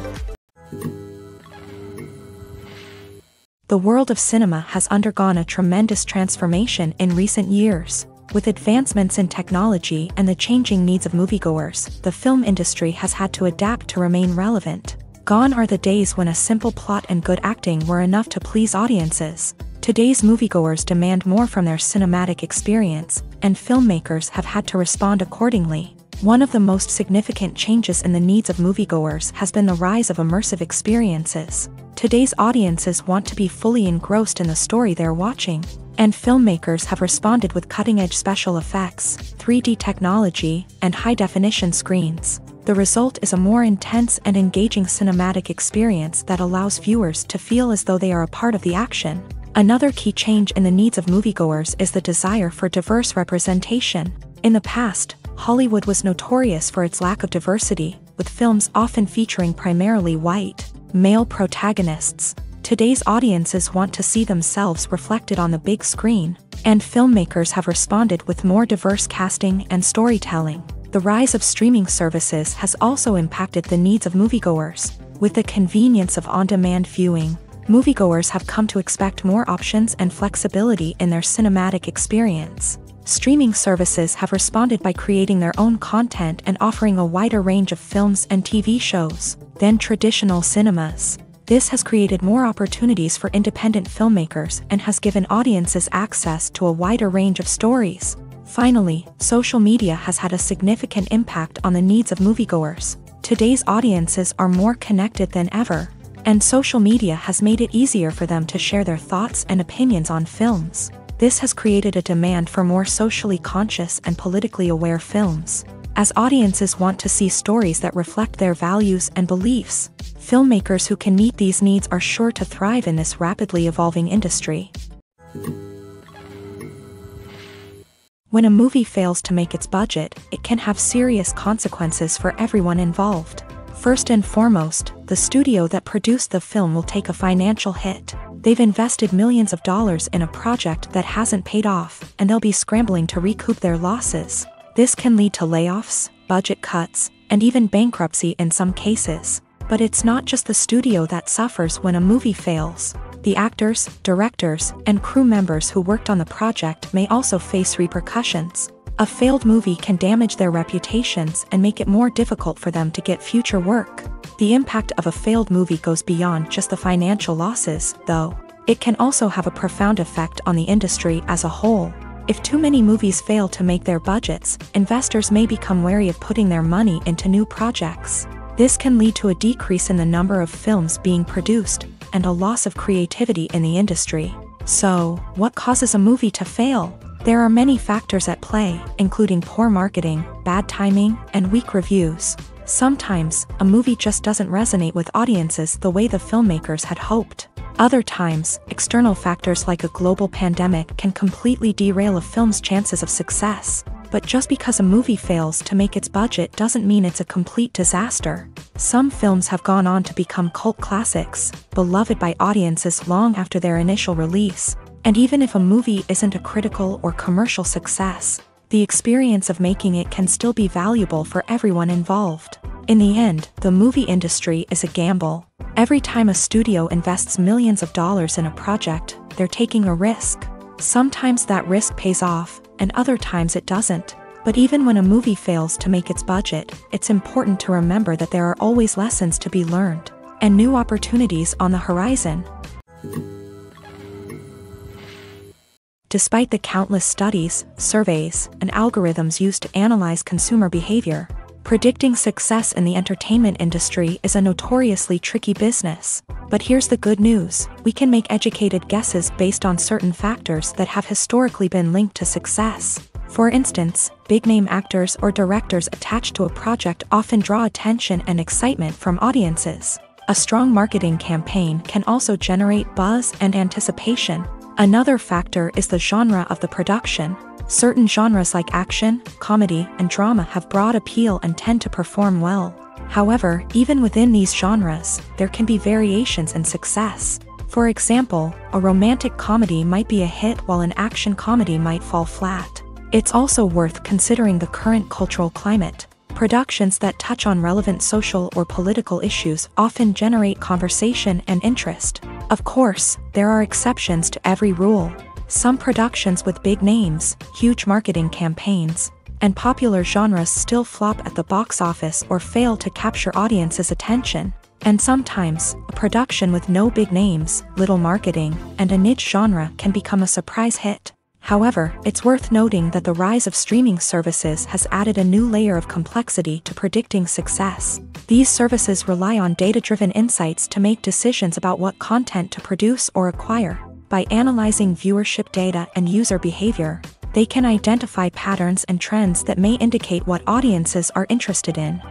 S1: The world of cinema has undergone a tremendous transformation in recent years. With advancements in technology and the changing needs of moviegoers, the film industry has had to adapt to remain relevant. Gone are the days when a simple plot and good acting were enough to please audiences. Today's moviegoers demand more from their cinematic experience, and filmmakers have had to respond accordingly. One of the most significant changes in the needs of moviegoers has been the rise of immersive experiences. Today's audiences want to be fully engrossed in the story they're watching, and filmmakers have responded with cutting-edge special effects, 3D technology, and high-definition screens. The result is a more intense and engaging cinematic experience that allows viewers to feel as though they are a part of the action. Another key change in the needs of moviegoers is the desire for diverse representation. In the past, Hollywood was notorious for its lack of diversity, with films often featuring primarily white, male protagonists. Today's audiences want to see themselves reflected on the big screen, and filmmakers have responded with more diverse casting and storytelling. The rise of streaming services has also impacted the needs of moviegoers. With the convenience of on-demand viewing, moviegoers have come to expect more options and flexibility in their cinematic experience. Streaming services have responded by creating their own content and offering a wider range of films and TV shows than traditional cinemas. This has created more opportunities for independent filmmakers and has given audiences access to a wider range of stories. Finally, social media has had a significant impact on the needs of moviegoers. Today's audiences are more connected than ever, and social media has made it easier for them to share their thoughts and opinions on films. This has created a demand for more socially conscious and politically aware films. As audiences want to see stories that reflect their values and beliefs, filmmakers who can meet these needs are sure to thrive in this rapidly evolving industry. When a movie fails to make its budget, it can have serious consequences for everyone involved. First and foremost, the studio that produced the film will take a financial hit. They've invested millions of dollars in a project that hasn't paid off, and they'll be scrambling to recoup their losses. This can lead to layoffs, budget cuts, and even bankruptcy in some cases. But it's not just the studio that suffers when a movie fails. The actors, directors, and crew members who worked on the project may also face repercussions. A failed movie can damage their reputations and make it more difficult for them to get future work. The impact of a failed movie goes beyond just the financial losses, though. It can also have a profound effect on the industry as a whole. If too many movies fail to make their budgets, investors may become wary of putting their money into new projects. This can lead to a decrease in the number of films being produced, and a loss of creativity in the industry. So, what causes a movie to fail? There are many factors at play, including poor marketing, bad timing, and weak reviews. Sometimes, a movie just doesn't resonate with audiences the way the filmmakers had hoped. Other times, external factors like a global pandemic can completely derail a film's chances of success. But just because a movie fails to make its budget doesn't mean it's a complete disaster. Some films have gone on to become cult classics, beloved by audiences long after their initial release. And even if a movie isn't a critical or commercial success, the experience of making it can still be valuable for everyone involved. In the end, the movie industry is a gamble. Every time a studio invests millions of dollars in a project, they're taking a risk. Sometimes that risk pays off, and other times it doesn't. But even when a movie fails to make its budget, it's important to remember that there are always lessons to be learned, and new opportunities on the horizon. Despite the countless studies, surveys, and algorithms used to analyze consumer behavior, predicting success in the entertainment industry is a notoriously tricky business. But here's the good news: we can make educated guesses based on certain factors that have historically been linked to success. For instance, big-name actors or directors attached to a project often draw attention and excitement from audiences. A strong marketing campaign can also generate buzz and anticipation. Another factor is the genre of the production. Certain genres like action, comedy, and drama have broad appeal and tend to perform well. However, even within these genres, there can be variations in success. For example, a romantic comedy might be a hit while an action comedy might fall flat. It's also worth considering the current cultural climate. Productions that touch on relevant social or political issues often generate conversation and interest. Of course, there are exceptions to every rule. Some productions with big names, huge marketing campaigns, and popular genres still flop at the box office or fail to capture audiences' attention. And sometimes, a production with no big names, little marketing, and a niche genre can become a surprise hit. However, it's worth noting that the rise of streaming services has added a new layer of complexity to predicting success. These services rely on data-driven insights to make decisions about what content to produce or acquire. By analyzing viewership data and user behavior, they can identify patterns and trends that may indicate what audiences are interested in.